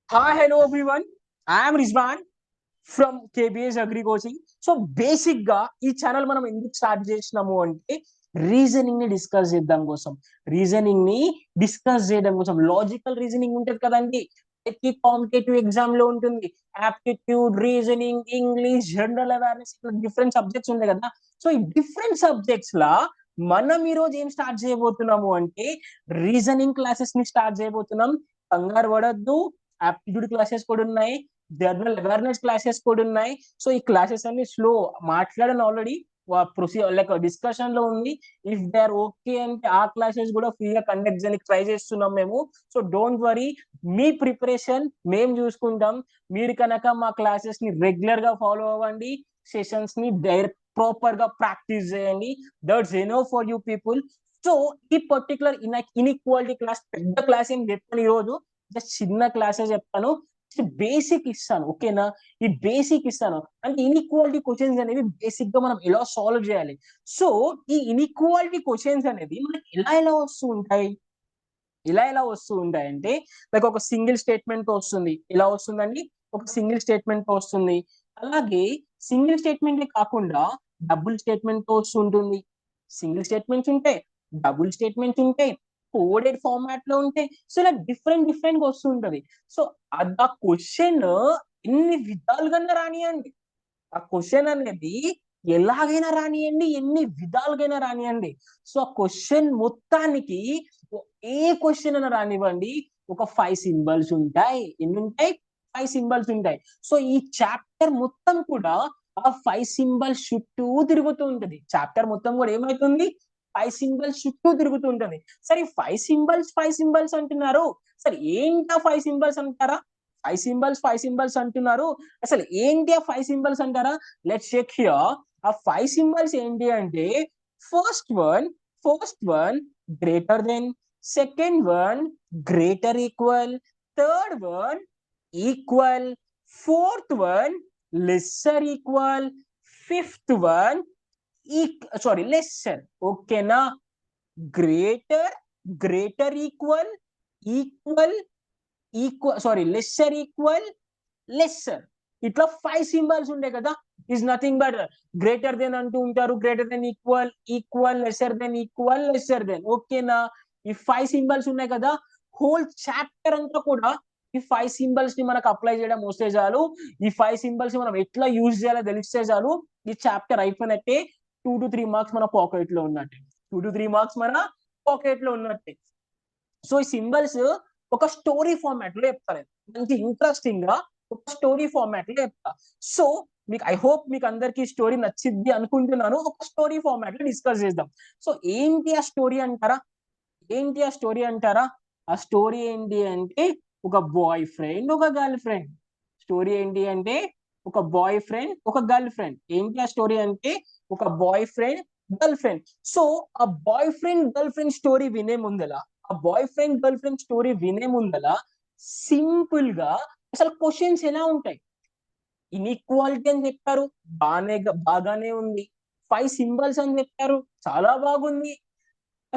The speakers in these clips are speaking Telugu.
Hi, hello everyone. I am Rizwan from KBS Agri Coaching. So basic గా ఈ ఛానల్ మనం ఎందుకు స్టార్ట్ చేసినాము అంటే రీజనింగ్ ని డిస్కస్ చేద్దాం కోసం, రీజనింగ్ ని డిస్కస్ చేయడం కోసం. లాజికల్ రీజనింగ్ ఉంటుంది కదండి, ప్రతి కాంపిటేటివ్ ఎగ్జామ్ లో ఉంటుంది. Aptitude, reasoning, English, general awareness, ఇట్లా డిఫరెంట్ సబ్జెక్ట్స్ ఉంటాయి కదా. సో ఈ డిఫరెంట్ సబ్జెక్ట్స్ లా మనం ఈ రోజు ఏం స్టార్ట్ చేయబోతున్నాము అంటే రీజనింగ్ క్లాసెస్ ని స్టార్ట్ చేయబోతున్నాం. కంగారు పడొద్దు, యాప్టిట్యూడ్ క్లాసెస్ కూడా ఉన్నాయి, జనరల్ అవేర్నెస్ క్లాసెస్ కూడా ఉన్నాయి. సో ఈ క్లాసెస్ అన్ని స్లో మాట్లాడను ఆల్రెడీ, ప్రొసీజర్ లైక్ డిస్కషన్ లో ఉంది. ఇఫ్ దే ఆర్ ఓకే అంటే ఆ క్లాసెస్ కూడా ఫ్రీగా కండక్ట్ చేయడానికి ట్రై చేస్తున్నాం మేము. So don't worry, me preparation మేము చూసుకుంటాం. మీరు కనుక మా క్లాసెస్ ని రెగ్యులర్ గా ఫాలో అవ్వండి, సెషన్స్ ని డైరెక్ట్ ప్రాపర్ గా ప్రాక్టీస్ చేయండి. That's enough for you people. So ఈ పర్టికులర్ ఇన్ఈక్వాలిటీ క్లాస్ పెద్ద క్లాస్ ఏం చెప్పాను ఈ రోజు, జస్ట్ చిన్న క్లాసెస్ చెప్తాను. బేసిక్ ఇస్తాను, ఓకేనా? ఈ బేసిక్ ఇస్తాను అంటే ఇన్ఈక్వాలిటీ క్వశ్చన్స్ అనేవి బేసిక్ గా మనం ఎలా సాల్వ్ చేయాలి. సో ఈ ఇన్ఈక్వాలిటీ క్వశ్చన్స్ అనేది మనకి ఎలా వస్తూ ఉంటాయి, ఎలా వస్తూ ఉంటాయి అంటే లైక్ ఒక సింగిల్ స్టేట్మెంట్ తో వస్తుంది. ఎలా వస్తుందండి? ఒక సింగిల్ స్టేట్మెంట్ తో వస్తుంది. అలాగే సింగిల్ స్టేట్మెంట్ కాకుండా డబుల్ స్టేట్మెంట్ తో వస్తుంటుంది. సింగిల్ స్టేట్మెంట్స్ ఉంటాయి, డబుల్ స్టేట్మెంట్స్ ఉంటాయి, కోడెడ్ ఫార్మాట్ లో ఉంటాయి. సో ఇలా డిఫరెంట్ డిఫరెంట్ గా వస్తుంటది. సో ఆ క్వశ్చన్ ఎన్ని విధాలుగా రానియండి, ఆ క్వశ్చన్ అనేది ఎలాగైనా రానియండి, ఎన్ని విధాలుగైనా రానియండి. సో ఆ క్వశ్చన్ మొత్తానికి ఏ క్వశ్చన్ అయినా రానివ్వండి, ఒక 5 సింబల్స్ ఉంటాయి. ఎన్ని ఉంటాయి? 5 సింబల్స్ ఉంటాయి. సో ఈ చాప్టర్ మొత్తం కూడా ఆ 5 సింబల్స్ చుట్టూ తిరుగుతూ ఉంటది. చాప్టర్ మొత్తం కూడా ఏమైతుంది? 5 సింబల్స్ చుట్టూ తిరుగుతూ ఉంటది. సరే 5 సింబల్స్ అంటున్నారు, సరే ఏంటి ఆ 5 సింబల్స్ అంటారా? 5 సింబల్స్ అంటున్నారు, అసలు ఏంటి ఆ 5 సింబల్స్ అంటారా? Let's check here. ఆ 5 సింబల్స్ ఏంటి అంటే first one first one greater than, second one greater equal, third one equal, fourth one lesser equal, fifth one lesser. ఓకేనా? Greater, greater equal, equal, lesser equal, lesser. ఇట్లా 5 సింబల్స్ ఉండే కదా. Is nothing but greater than అంటూ ఉంటారు, greater than equal, equal lesser than, equal lesser than. ఓకేనా? ఈ 5 సింబల్స్ ఉన్నాయి కదా. హోల్ చాప్టర్ అంతా కూడా ఈ 5 సింబల్స్ ని మనకు అప్లై చేయడం వస్తే చాలు. ఈ 5 సింబల్స్ ని మనం ఎట్లా యూజ్ చేయాలో తెలిస్తే చాలు, ఈ చాప్టర్ అయిపోయినట్టే. 2 to 3 మార్క్స్ మన పాకెట్ లో ఉన్నట్టే, 2 to 3 మార్క్స్ మన పాకెట్ లో ఉన్నట్టే. సో ఈ సింబల్స్ ఒక స్టోరీ ఫార్మాట్ లో చెప్తాను, మంచి ఇంట్రెస్టింగ్ గా ఒక స్టోరీ ఫార్మాట్ లో చెప్తా. సో మీకు ఐ హోప్ మీకు అందరికి స్టోరీ నచ్చిద్ది అనుకుంటున్నాను. ఒక స్టోరీ ఫార్మాట్ లో డిస్కస్ చేద్దాం. సో ఏంటి ఆ స్టోరీ అంటారా? ఏంటి ఆ స్టోరీ అంటారా? ఆ స్టోరీ ఏంటి అంటే ఒక బాయ్ ఫ్రెండ్, ఒక గర్ల్ ఫ్రెండ్. స్టోరీ ఏంటి అంటే ఒక బాయ్ ఫ్రెండ్, ఒక గర్ల్ ఫ్రెండ్. ఏంటి ఆ స్టోరీ అంటే ఒక boyfriend, girlfriend. So ఆ boyfriend girlfriend story వినే ముందల, ఆ boyfriend girlfriend story వినే ముందల సింపుల్ గా అసలు క్వశ్చన్స్ ఎలా ఉంటాయి? ఇన్ఈక్వాలిటీ అని చెప్పారు, బాగానే ఉంది. 5 సింబల్స్ అని చెప్పారు, చాలా బాగుంది.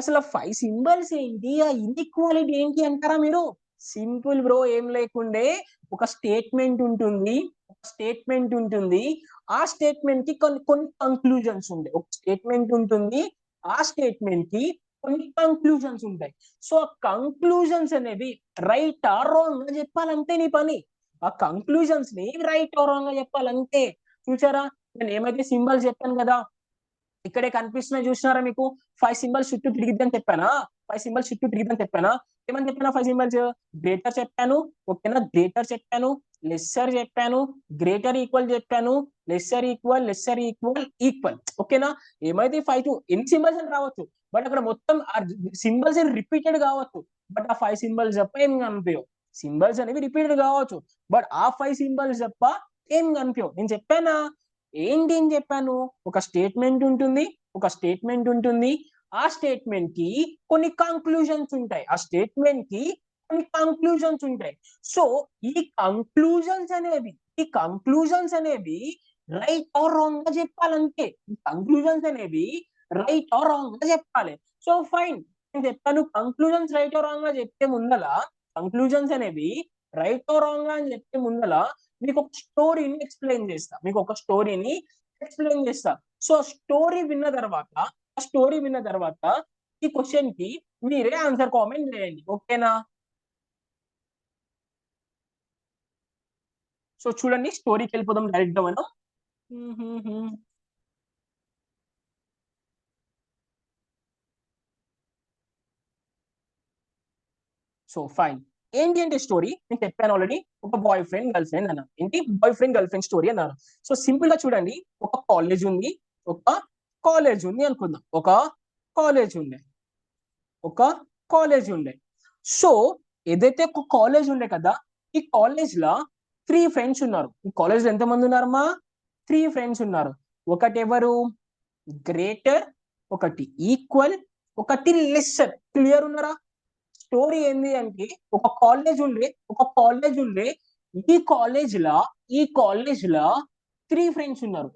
అసలు 5 సింబల్స్ ఏంటి, ఆ ఇన్ఈక్వాలిటీ ఏంటి అంటారా మీరు? సింపుల్ బ్రో, ఏం లేకుండే ఒక స్టేట్మెంట్ ఉంటుంది, ఒక స్టేట్మెంట్ ఉంటుంది. ఆ స్టేట్మెంట్ కి కొన్ని కొన్ని కంక్లూజన్స్ ఉంటాయి. ఒక స్టేట్మెంట్ ఉంటుంది, ఆ స్టేట్మెంట్ కి కొన్ని కంక్లూజన్స్ ఉంటాయి. సో ఆ కంక్లూజన్స్ అనేవి రైట్ ఆర్ రాంగ్ గా చెప్పాలంటే నీ పని. ఆ కంక్లూజన్స్ ని రైట్ ఆర్ రాంగ్ గా చెప్పాలంటే. చూసారా, నేను ఏమైతే సింబల్స్ చెప్పాను కదా, ఇక్కడే కనిపిస్తున్నాయి చూసినారా మీకు? 5 సింబల్స్ చుట్టూ తిరిగిద్దని చెప్పానా? 5 సింబల్స్ చుట్టూ తిరిగిద్దని చెప్పానా? ఏమని చెప్పానా? 5 సింబల్స్ గ్రేటర్ చెప్పాను, ఓకేనా? గ్రేటర్ చెప్పాను, లెస్సర్ చెప్పాను, గ్రేటర్ ఈక్వల్ చెప్పాను, lesser equal, lesser equal, equal. ఓకేనా? ఏమైతే 5 ఎన్ని సింబల్స్ అని రావచ్చు, బట్ అక్కడ మొత్తం సింబల్స్ రిపీటెడ్ కావచ్చు, బట్ ఆ 5 సింబల్స్ తప్ప ఏం కనిపించవు. సింబల్స్ అనేవి రిపీటెడ్ కావచ్చు, బట్ ఆ 5 సింబల్స్ తప్ప ఏం కనిపించవు. నేను చెప్పానా? ఏంటి అని చెప్పాను? ఒక స్టేట్మెంట్ ఉంటుంది, ఒక స్టేట్మెంట్ ఉంటుంది. ఆ స్టేట్మెంట్ కి కొన్ని కంక్లూజన్స్ ఉంటాయి, ఆ స్టేట్మెంట్ కి కొన్ని కంక్లూజన్స్ ఉంటాయి. సో ఈ కంక్లూజన్స్ అనేవి, ఈ కంక్లూజన్స్ అనేవి రైట్ ఆర్ రాంగ్ గా చెప్పాలంటే, ఈ కంక్లూజన్స్ అనేవి రైట్ ఆర్ రాంగ్ గా చెప్పాలి. సో ఫైన్, నేను చెప్పాను కంక్లూజన్స్ రైట్ ఆర్ రాంగ్ గా చెప్పే ముందల కంక్లూజన్స్ అనేవి రైట్ ఓ రాంగ్ అని చెప్పే ముందల మీకు ఒక స్టోరీని ఎక్స్ప్లెయిన్ చేస్తా, మీకు ఒక స్టోరీని ఎక్స్ప్లెయిన్ చేస్తా. సో ఆ స్టోరీ విన్న తర్వాత ఈ క్వశ్చన్ కి మీరే ఆన్సర్ కామెంట్ చేయండి, ఓకేనా? సో చూడండి, స్టోరీకి వెళ్ళిపోదాం డైరెక్ట్ గా మనం. So fine. ఏంటి అంటే స్టోరీ నేను చెప్పాను ఆల్రెడీ, ఒక బాయ్ ఫ్రెండ్ గర్ల్ ఫ్రెండ్ అన్నాను. ఏంటి boy friend girlfriend story అన్నాను. సో సింపుల్ గా చూడండి, ఒక కాలేజ్ ఉంది, ఒక కాలేజ్ ఉంది అనుకుందాం. కాలేజ్ ఉండే ఒక కాలేజ్ ఉండే సో ఏదైతే ఒక కాలేజ్ ఉండే కదా, ఈ కాలేజ్ లో 3 ఫ్రెండ్స్ ఉన్నారు. ఈ కాలేజ్ లో ఎంతమంది ఉన్నారమ్మా? 3 ఫ్రెండ్స్ ఉన్నారు. ఒకటి ఎవరు? గ్రేటర్, ఒకటి ఈక్వల్, ఒకటి లెస్సర్. క్లియర్ ఉన్నారా? స్టోరీ ఏంది అంటే, ఒక కాలేజ్ ఉండే ఈ కాలేజ్ లా 3 ఫ్రెండ్స్ ఉన్నారు.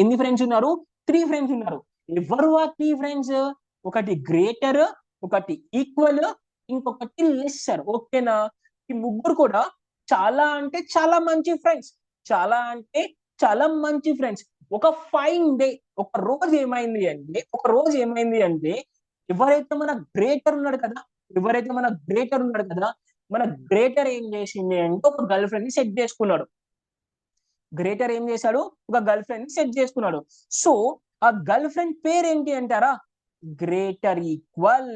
ఎన్ని ఫ్రెండ్స్ ఉన్నారు? 3 ఫ్రెండ్స్ ఉన్నారు. ఎవరు ఆ 3 ఫ్రెండ్స్? ఒకటి గ్రేటర్, ఒకటి ఈక్వల్, ఇంకొకటి లెస్సర్. ఓకేనా? ఈ ముగ్గురు కూడా చాలా అంటే చాలా మంచి ఫ్రెండ్స్, చాలా అంటే చాలా మంచి ఫ్రెండ్స్. ఒక ఫైన్ డే, ఒక రోజు ఏమైంది అంటే ఎవరైతే మన గ్రేటర్ ఉన్నాడు కదా, మన గ్రేటర్ ఏం చేసింది అంటే ఒక గర్ల్ ఫ్రెండ్ ని సెట్ చేసుకున్నాడు. గ్రేటర్ ఏం చేశాడు? ఒక గర్ల్ ఫ్రెండ్ ని సెట్ చేసుకున్నాడు. సో ఆ గర్ల్ ఫ్రెండ్ పేరు ఏంటి అంటారా? Greater equal.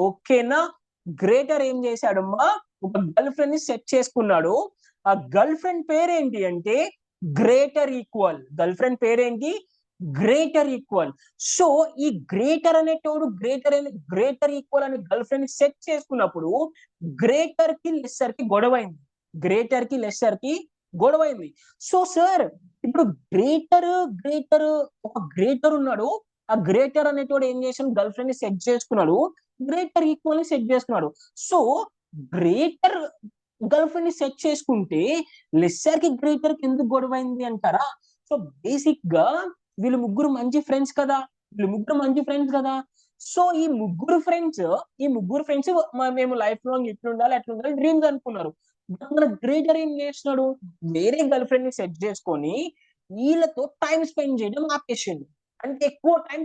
ఓకేనా? గ్రేటర్ ఏం చేశాడమ్మా? ఒక గర్ల్ ఫ్రెండ్ ని సెట్ చేసుకున్నాడు. ఆ గర్ల్ ఫ్రెండ్ పేరేంటి అంటే గర్ల్ ఫ్రెండ్ పేరేంటి? Greater equal. సో ఈ గ్రేటర్ ఈక్వల్ అనే గర్ల్ ఫ్రెండ్ సెట్ చేసుకున్నప్పుడు గ్రేటర్ కి లెస్సర్ కి గొడవైంది. సో సార్, ఇప్పుడు గ్రేటర్ గ్రేటర్ ఒక గ్రేటర్ ఉన్నాడు. ఆ గ్రేటర్ అనేటోడు ఏం చేశాడు? గర్ల్ ఫ్రెండ్ ని సెట్ చేసుకున్నాడు. గ్రేటర్ ఈక్వల్ ని సెట్ చేసుకున్నాడు. సో గ్రేటర్ గర్ల్ ఫ్రెండ్ ని సెట్ చేసుకుంటే లెస్సర్ కి గ్రేటర్ కి ఎందుకు గొడవైంది అంటారా? సో బేసిక్ గా వీళ్ళు ముగ్గురు మంచి ఫ్రెండ్స్ కదా. సో ఈ ముగ్గురు ఫ్రెండ్స్ మేము లైఫ్ లాంగ్ ఇట్లుండాలి అట్లుండాలి డ్రీమ్స్ అనుకున్నారు. బట్ మన గ్రేటర్ ఏం చేస్తున్నాడు? వేరే గర్ల్ ఫ్రెండ్ ని సెట్ చేసుకొని వీళ్ళతో టైం స్పెండ్ చేయడం ఆపేసిండు. అంటే ఎక్కువ టైం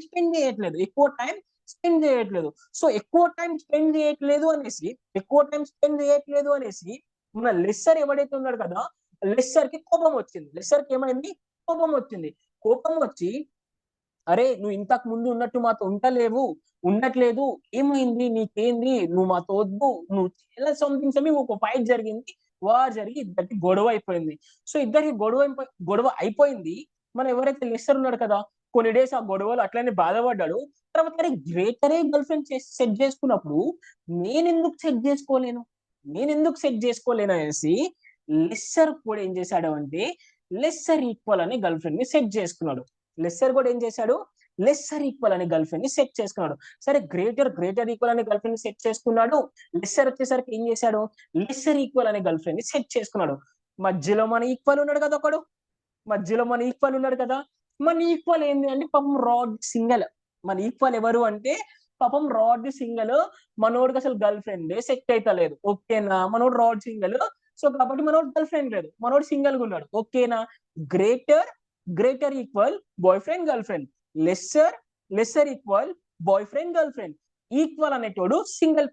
స్పెండ్ చేయట్లేదు. సో ఎక్కువ టైం స్పెండ్ చేయట్లేదు అనేసి మన లెస్సర్ ఎవడైతే ఉన్నాడు కదా, లెస్సర్ కి కోపం వచ్చింది. లెస్సర్ కి ఏమైంది? కోపం వచ్చి, అరే నువ్వు ఇంతకు ముందు ఉన్నట్టు మాతో ఉండట్లేదు, ఏమైంది నీకేంది, నువ్వు మాతో వద్దు, నువ్వు ఎలా సంథింగ్ ఒక ఫైట్ జరిగింది, వార్ జరిగి ఇద్దరికి గొడవ అయిపోయింది. సో ఇద్దరికి గొడవ అయిపోయింది. మన ఎవరైతే లెస్సర్ ఉన్నాడు కదా, కొన్ని డేస్ ఆ గొడవలు అట్లనే బాధపడ్డాడు. తర్వాత అరే గ్రేటరే గర్ల్ ఫ్రెండ్ సెట్ చేసుకున్నప్పుడు నేనెందుకు సెట్ చేసుకోలేను అనేసి లెస్సర్ కూడా ఏం చేశాడు అంటే లెస్సర్ ఈక్వల్ అనే గర్ల్ ఫ్రెండ్ ని సెట్ చేసుకున్నాడు. లెస్సర్ కూడా ఏం చేశాడు? లెస్సర్ ఈక్వల్ అనే గర్ల్ ఫ్రెండ్ ని సెట్ చేసుకున్నాడు. సరే, గ్రేటర్ ఈక్వల్ అనే గర్ల్ ఫ్రెండ్ ని సెట్ చేసుకున్నాడు. లెస్సర్ వచ్చేసరికి ఏం చేశాడు? లెస్సర్ ఈక్వల్ అనే గర్ల్ ఫ్రెండ్ ని సెట్ చేసుకున్నాడు. మధ్యలో మన ఈక్వల్ ఉన్నాడు కదా ఒకడు. మన ఈక్వల్ ఏంది అంటే పాపం రాడ్ సింగల్. మన ఈక్వల్ ఎవరు అంటే పాపం రాడ్ సింగల్. మనోడికి అసలు గర్ల్ ఫ్రెండ్ సెట్ అయితే లేదు. ఓకేనా? మనోడు రాడ్ సింగల్. సో కాబట్టి మనోడు గర్ల్ ఫ్రెండ్ లేదు, మనోడు సింగల్ గా ఉన్నాడు. ఓకేనా? Greater equal boy friend girl friend, lesser equal boy friend girl friend, equal అనేటోడు సింగిల్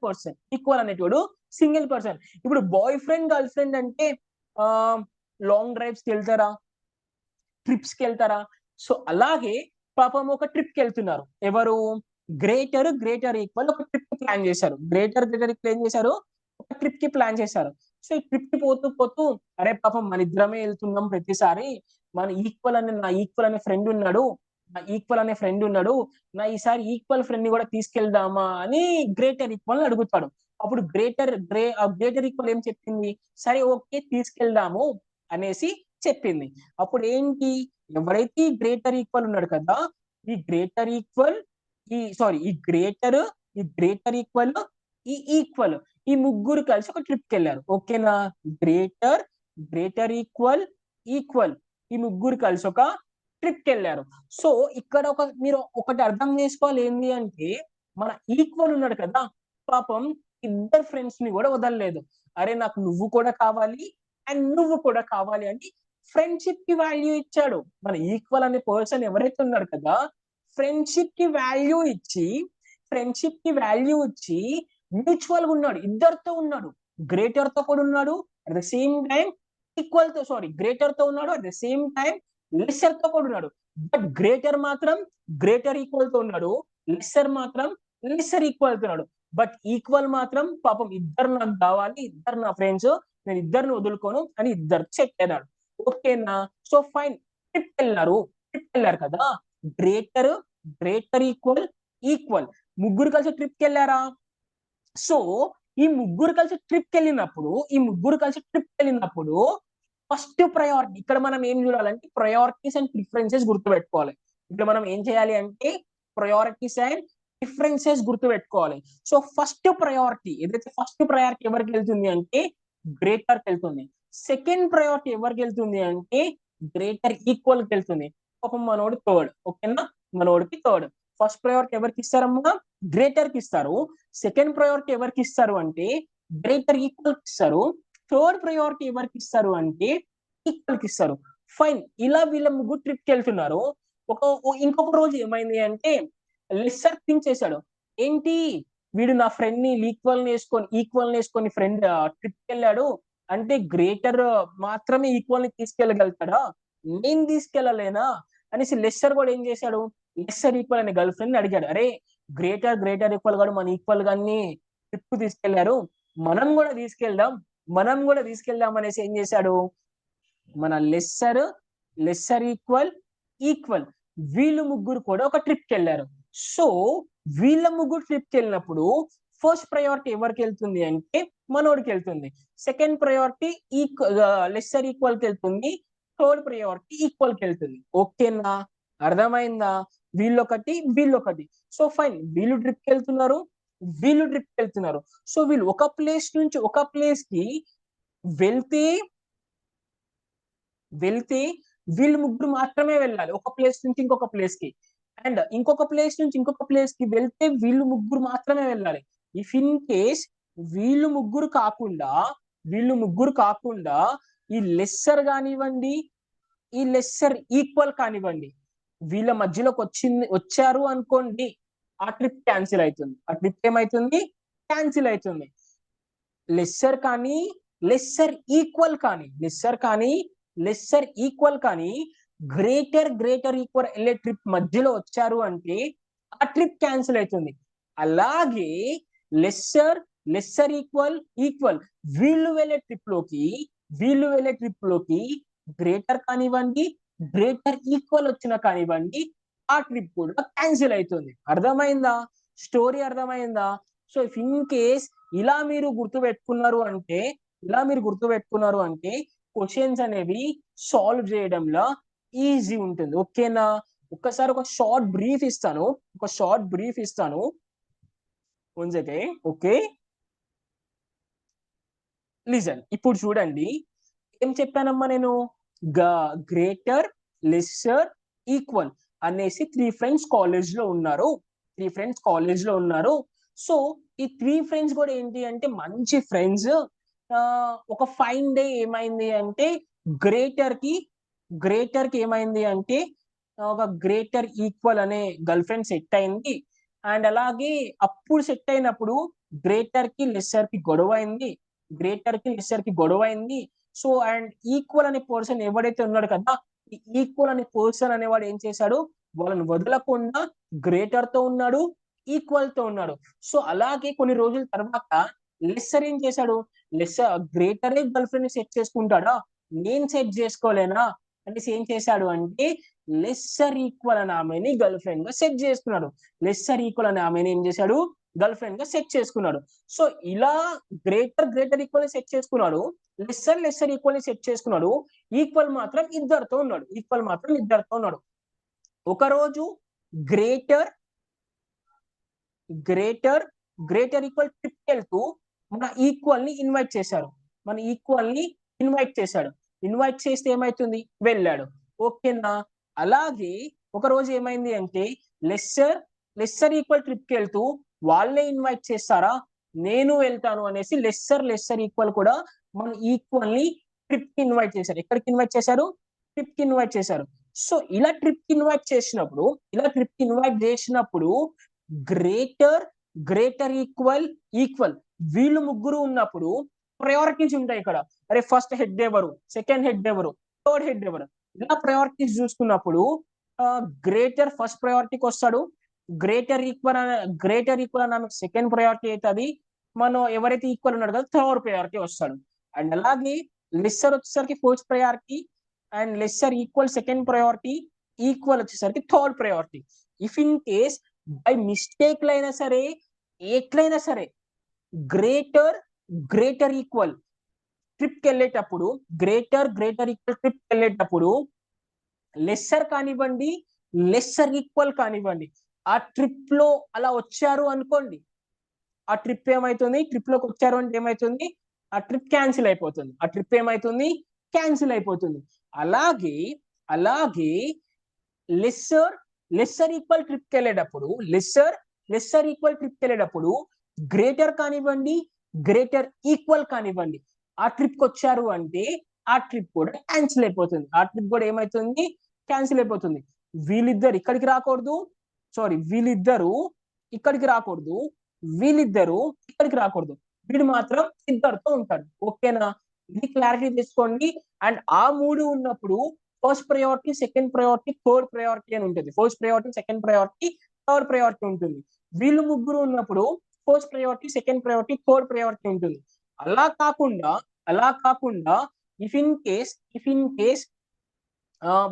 పర్సన్. ఇప్పుడు బాయ్ ఫ్రెండ్ గర్ల్ ఫ్రెండ్ అంటే లాంగ్ డ్రైవ్స్ కి వెళ్తారా, ట్రిప్స్ కి వెళ్తారా? సో అలాగే పాపం ఒక ట్రిప్ కి వెళ్తున్నారు. ఎవరు? గ్రేటర్ ఈక్వల్ ఒక ట్రిప్ ప్లాన్ చేశారు. ఒక ట్రిప్ కి ప్లాన్ చేశారు. సో ఈ ట్రిప్ కి పోతూ అరే పాపం మన ఇద్దరమే వెళ్తున్నాం ప్రతిసారి, నా ఈక్వల్ అనే ఫ్రెండ్ ఉన్నాడు, నా ఈసారి ఈక్వల్ ఫ్రెండ్ ని కూడా తీసుకెళ్దామా అని గ్రేటర్ ఈక్వల్ అడుగుతాడు. అప్పుడు గ్రేటర్ ఈక్వల్ ఏం చెప్పింది? సరే ఓకే తీసుకెళ్దాము అనేసి చెప్పింది. అప్పుడు ఏంటి, ఎవరైతే గ్రేటర్ ఈక్వల్ ఉన్నాడు కదా, ఈ గ్రేటర్ ఈక్వల్ ఈ గ్రేటర్ ఈక్వల్ ఈ ఈక్వల్ ఈ ముగ్గురు కలిసి ఒక ట్రిప్ కి వెళ్ళారు. ఓకేనా? గ్రేటర్ ఈక్వల్ ఈ ముగ్గురు కలిసి ఒక ట్రిప్ కి వెళ్ళారు. సో ఇక్కడ మీరు ఒకటి అర్థం చేసుకోవాలి ఏంటి అంటే, మన ఈక్వల్ ఉన్నాడు కదా, పాపం ఇద్దరు ఫ్రెండ్స్ ని కూడా వదలలేదు. అరే నాకు నువ్వు కూడా కావాలి అండ్ నువ్వు కూడా కావాలి అని ఫ్రెండ్షిప్ కి వాల్యూ ఇచ్చాడు. మన ఈక్వల్ అనే పర్సన్ ఎవరైతే ఉన్నాడు కదా, ఫ్రెండ్షిప్ కి వాల్యూ ఇచ్చి మ్యూచువల్ గా ఉన్నాడు, ఇద్దరితో ఉన్నాడు. గ్రేటర్ తో కూడా ఉన్నాడు, at the same time equal తో గ్రేటర్ తో ఉన్నాడు, at the same time lesser తో కూడా ఉన్నాడు. బట్ గ్రేటర్ మాత్రం గ్రేటర్ ఈక్వల్ తో ఉన్నాడు, లెస్సర్ మాత్రం లెస్సర్ ఈక్వల్ తో ఉన్నాడు. బట్ ఈక్వల్ మాత్రం పాపం ఇద్దరు నాకు కావాలి, ఇద్దరు నా ఫ్రెండ్స్, నేను ఇద్దరిని వదులుకోను అని ఇద్దరు సెట్ అయినాడు. ఓకేనా? సో ఫైన్, ట్రిప్ వెళ్ళారు కదా, గ్రేటర్ ఈక్వల్ ముగ్గురు కలిసి ట్రిప్ కి వెళ్ళారా? సో ఈ ముగ్గురు కలిసి ట్రిప్ వెళ్ళినప్పుడు ఫస్ట్ ప్రయారిటీ ఇక్కడ మనం ఏం చూడాలంటే ప్రయారిటీస్ అండ్ ప్రిఫరెన్సెస్ గుర్తుపెట్టుకోవాలి. ఇక్కడ మనం ఏం చేయాలి అంటే ప్రయారిటీస్ అండ్ డిఫరెన్సెస్ గుర్తుపెట్టుకోవాలి. సో ఫస్ట్ ప్రయారిటీ ఎవరికి వెళ్తుంది అంటే గ్రేటర్ కి వెళ్తుంది. సెకండ్ ప్రయారిటీ ఎవరికి వెళ్తుంది అంటే గ్రేటర్ ఈక్వల్ కి వెళ్తుంది. పాపం మనోడు థర్డ్. ఓకేనా? మనోడికి థర్డ్. ఫస్ట్ ప్రయారిటీ ఎవరికి ఇస్తారమ్మా? గ్రేటర్ కి ఇస్తారు. సెకండ్ ప్రయారిటీ ఎవరికి ఇస్తారు అంటే గ్రేటర్ ఈక్వల్ కి ఇస్తారు. థర్డ్ ప్రయారిటీ ఎవరికి ఇస్తారు అంటే ఈక్వల్ కి ఇస్తారు. ఫైన్, ఇలా వీళ్ళ ముగ్గురు ట్రిప్ కి వెళ్తున్నారు. ఇంకొక రోజు ఏమైంది అంటే లెస్సర్ థింక్ చేశాడు, ఏంటి వీడు నా ఫ్రెండ్ ని ఈక్వల్ వేసుకొని ఫ్రెండ్ ట్రిప్ కి వెళ్ళాడు అంటే గ్రేటర్ మాత్రమే ఈక్వల్ ని తీసుకెళ్ళగలుగుతాడా, నేను తీసుకెళ్ళలేనా అనేసి లెస్సర్ కూడా ఏం చేశాడు, లెస్సర్ ఈక్వల్ అనే గర్ల్ ఫ్రెండ్ ని అడిగాడు. అరే గ్రేటర్ ఈక్వల్ గాడు మన ఈక్వల్ గాని ట్రిప్ తీసుకెళ్లారు, మనం కూడా తీసుకెళ్దాం అనేసి ఏం చేశాడు, మన లెస్సర్ ఈక్వల్ వీళ్ళు ముగ్గురు కూడా ఒక ట్రిప్ కి వెళ్ళారు. సో వీళ్ళ ముగ్గురు ట్రిప్ కి వెళ్ళినప్పుడు ఫస్ట్ ప్రయారిటీ ఎవరికి వెళ్తుంది అంటే మనోడికి వెళ్తుంది. సెకండ్ ప్రయారిటీ లెస్సర్ ఈక్వల్ కి వెళ్తుంది. థర్డ్ ప్రయారిటీ ఈక్వల్ కి వెళ్తుంది. ఓకేనా? అర్థమైందా? వీళ్ళొకటి. సో ఫైన్, వీళ్ళు ట్రిప్ కి వెళ్తున్నారు. సో వీళ్ళు ఒక ప్లేస్ నుంచి ఒక ప్లేస్ కి వెళ్తే వీళ్ళు ముగ్గురు మాత్రమే వెళ్ళాలి, ఒక ప్లేస్ నుంచి ఇంకొక ప్లేస్ కి. అండ్ ఇంకొక ప్లేస్ నుంచి ఇంకొక ప్లేస్ కి వెళ్తే వీళ్ళు ముగ్గురు మాత్రమే వెళ్ళాలి. ఇఫ్ ఇన్ కేస్ వీళ్ళు ముగ్గురు కాకుండా ఈ లెస్సర్ కానివ్వండి, ఈ లెస్సర్ ఈక్వల్ కానివ్వండి, వీళ్ళ మధ్యలోకి వచ్చారు అనుకోండి, ఆ ట్రిప్ క్యాన్సిల్ అవుతుంది. ఆ ట్రిప్ ఏమైతుంది? క్యాన్సిల్ అవుతుంది. లెస్సర్ కానీ లెస్సర్ ఈక్వల్ కానీ గ్రేటర్ ఈక్వల్ వెళ్ళే ట్రిప్ మధ్యలో వచ్చారు అంటే ఆ ట్రిప్ క్యాన్సిల్ అవుతుంది. అలాగే లెస్సర్ ఈక్వల్ వీళ్ళు వెళ్ళే ట్రిప్ లోకి గ్రేటర్ కానివ్వండి, గ్రేటర్ ఈక్వల్ వచ్చినా కానివ్వండి, ఆ ట్రిప్ కూడా క్యాన్సిల్ అవుతుంది. అర్థమైందా? స్టోరీ అర్థమైందా? సో ఇఫ్ ఇన్ కేస్ ఇలా మీరు గుర్తుపెట్టుకున్నారు అంటే క్వశ్చన్స్ అనేవి సాల్వ్ చేయడంలో ఈజీ ఉంటుంది. ఓకేనా? ఒక్కసారి ఒక షార్ట్ బ్రీఫ్ ఇస్తాను. Okay, listen. ఇప్పుడు చూడండి, ఏం చెప్పానమ్మా నేను? గ్రేటర్, లెస్సర్, ఈక్వల్ అనేసి 3 ఫ్రెండ్స్ కాలేజ్ లో ఉన్నారు. సో ఈ 3 ఫ్రెండ్స్ కూడా ఏంటి అంటే మంచి ఫ్రెండ్స్. ఒక ఫైన్ డే ఏమైంది అంటే గ్రేటర్ కి ఏమైంది అంటే ఒక గ్రేటర్ ఈక్వల్ అనే గర్ల్ ఫ్రెండ్ సెట్ అయింది. అండ్ అలాగే అప్పుడు సెట్ అయినప్పుడు గ్రేటర్ కి లెస్సర్ కి గొడవ అయింది. సో అండ్ ఈక్వల్ అనే పర్సన్ ఎవడైతే ఉన్నాడు కదా, ఈ ఈక్వల్ అనే పర్సన్ అనేవాడు ఏం చేశాడు, వాళ్ళని వదలకుండా గ్రేటర్ తో ఉన్నాడు, ఈక్వల్ తో ఉన్నాడు. సో అలాగే కొన్ని రోజుల తర్వాత లెస్సర్ ఏం చేశాడు, గ్రేటరే గర్ల్ ఫ్రెండ్ ని సెట్ చేసుకుంటాడా, నేను సెట్ చేసుకోలేనా అనేసి ఏం చేశాడు అంటే లెస్సర్ ఈక్వల్ అనే ఆమెని గర్ల్ ఫ్రెండ్ గా సెట్ చేసుకున్నాడు. గర్ల్ ఫ్రెండ్ గా సెట్ చేసుకున్నాడు. సో ఇలా గ్రేటర్ ఈక్వల్ ని సెట్ చేసుకున్నాడు, లెస్సర్ ఈక్వల్ ని సెట్ చేసుకున్నాడు, ఈక్వల్ మాత్రం ఇద్దరితో ఉన్నాడు. ఒక రోజు గ్రేటర్ ఈక్వల్ ట్రిప్ వెళ్తూ మన ఈక్వల్ ని ఇన్వైట్ చేశాడు. ఇన్వైట్ చేస్తే ఏమైతుంది, వెళ్ళాడు. ఓకేనా? అలాగే ఒక రోజు ఏమైంది అంటే లెస్సర్ ఈక్వల్ ట్రిప్ కి వెళ్తూ వాళ్ళే ఇన్వైట్ చేస్తారా, నేను వెళ్తాను అనేసి లెస్సర్ ఈక్వల్ కూడా మన ఈక్వల్ ని ట్రిప్ కి ఇన్వైట్ చేశారు. ఎక్కడికి ఇన్వైట్ చేశారు? ట్రిప్ కి ఇన్వైట్ చేశారు. సో ఇలా ట్రిప్ కి ఇన్వైట్ చేసినప్పుడు గ్రేటర్ ఈక్వల్ వీళ్ళు ముగ్గురు ఉన్నప్పుడు ప్రయారిటీస్ ఉంటాయి ఇక్కడ. అరే ఫస్ట్ హెడ్ ఎవరు, సెకండ్ హెడ్ ఎవరు, థర్డ్ హెడ్ ఎవరు, ఇలా ప్రయారిటీస్ చూసుకున్నప్పుడు గ్రేటర్ ఫస్ట్ ప్రయారిటీకి వస్తాడు. గ్రేటర్ ఈక్వల్ అన్న సెకండ్ ప్రయారిటీ అవుతుంది. మనం ఎవరైతే ఈక్వల్ ఉన్నాడు కదా థర్డ్ ప్రయారిటీ వస్తాడు. అండ్ అలాగే లెస్సర్ వచ్చేసరికి first priority, and lesser equal second priority, equal వచ్చేసరికి third priority. If in case by mistake అయినా సరే ఎట్లయినా సరే గ్రేటర్ ఈక్వల్ ట్రిప్ కి వెళ్ళేటప్పుడు గ్రేటర్ ఈక్వల్ ట్రిప్ కి వెళ్ళేటప్పుడు లెస్సర్ కానివ్వండి, లెస్సర్ ఈక్వల్ కానివ్వండి, ఆ ట్రిప్ లో అలా వచ్చారు అనుకోండి, ఆ ట్రిప్ ఏమైతుంది, ట్రిప్ లోకి వచ్చారు అంటే ఏమైతుంది, ఆ ట్రిప్ క్యాన్సిల్ అయిపోతుంది. ఆ ట్రిప్ ఏమైతుంది, క్యాన్సిల్ అయిపోతుంది. అలాగే లెస్సర్ ఈక్వల్ ట్రిప్ కి వెళ్ళేటప్పుడు లెస్సర్ ఈక్వల్ ట్రిప్ కి వెళ్ళేటప్పుడు గ్రేటర్ కానివ్వండి, గ్రేటర్ ఈక్వల్ కానివ్వండి, ఆ ట్రిప్ కి వచ్చారు అంటే ఆ ట్రిప్ కూడా క్యాన్సిల్ అయిపోతుంది. ఆ ట్రిప్ కూడా ఏమైతుంది, క్యాన్సిల్ అయిపోతుంది. వీళ్ళిద్దరు ఇక్కడికి రాకూడదు, వీళ్ళిద్దరు ఇక్కడికి రాకూడదు, వీళ్ళిద్దరు ఇక్కడికి రాకూడదు, వీడు మాత్రం ఇద్దరితో ఉంటాడు. ఓకేనా? ఇది క్లారిటీ తీసుకోండి. అండ్ ఆ మూడు ఉన్నప్పుడు first priority, second priority, third priority అని ఉంటుంది. First priority, second priority, third priority ఉంటుంది. వీళ్ళు ముగ్గురు ఉన్నప్పుడు first priority, second priority, third priority ఉంటుంది. అలా కాకుండా ఇఫ్ ఇన్ కేస్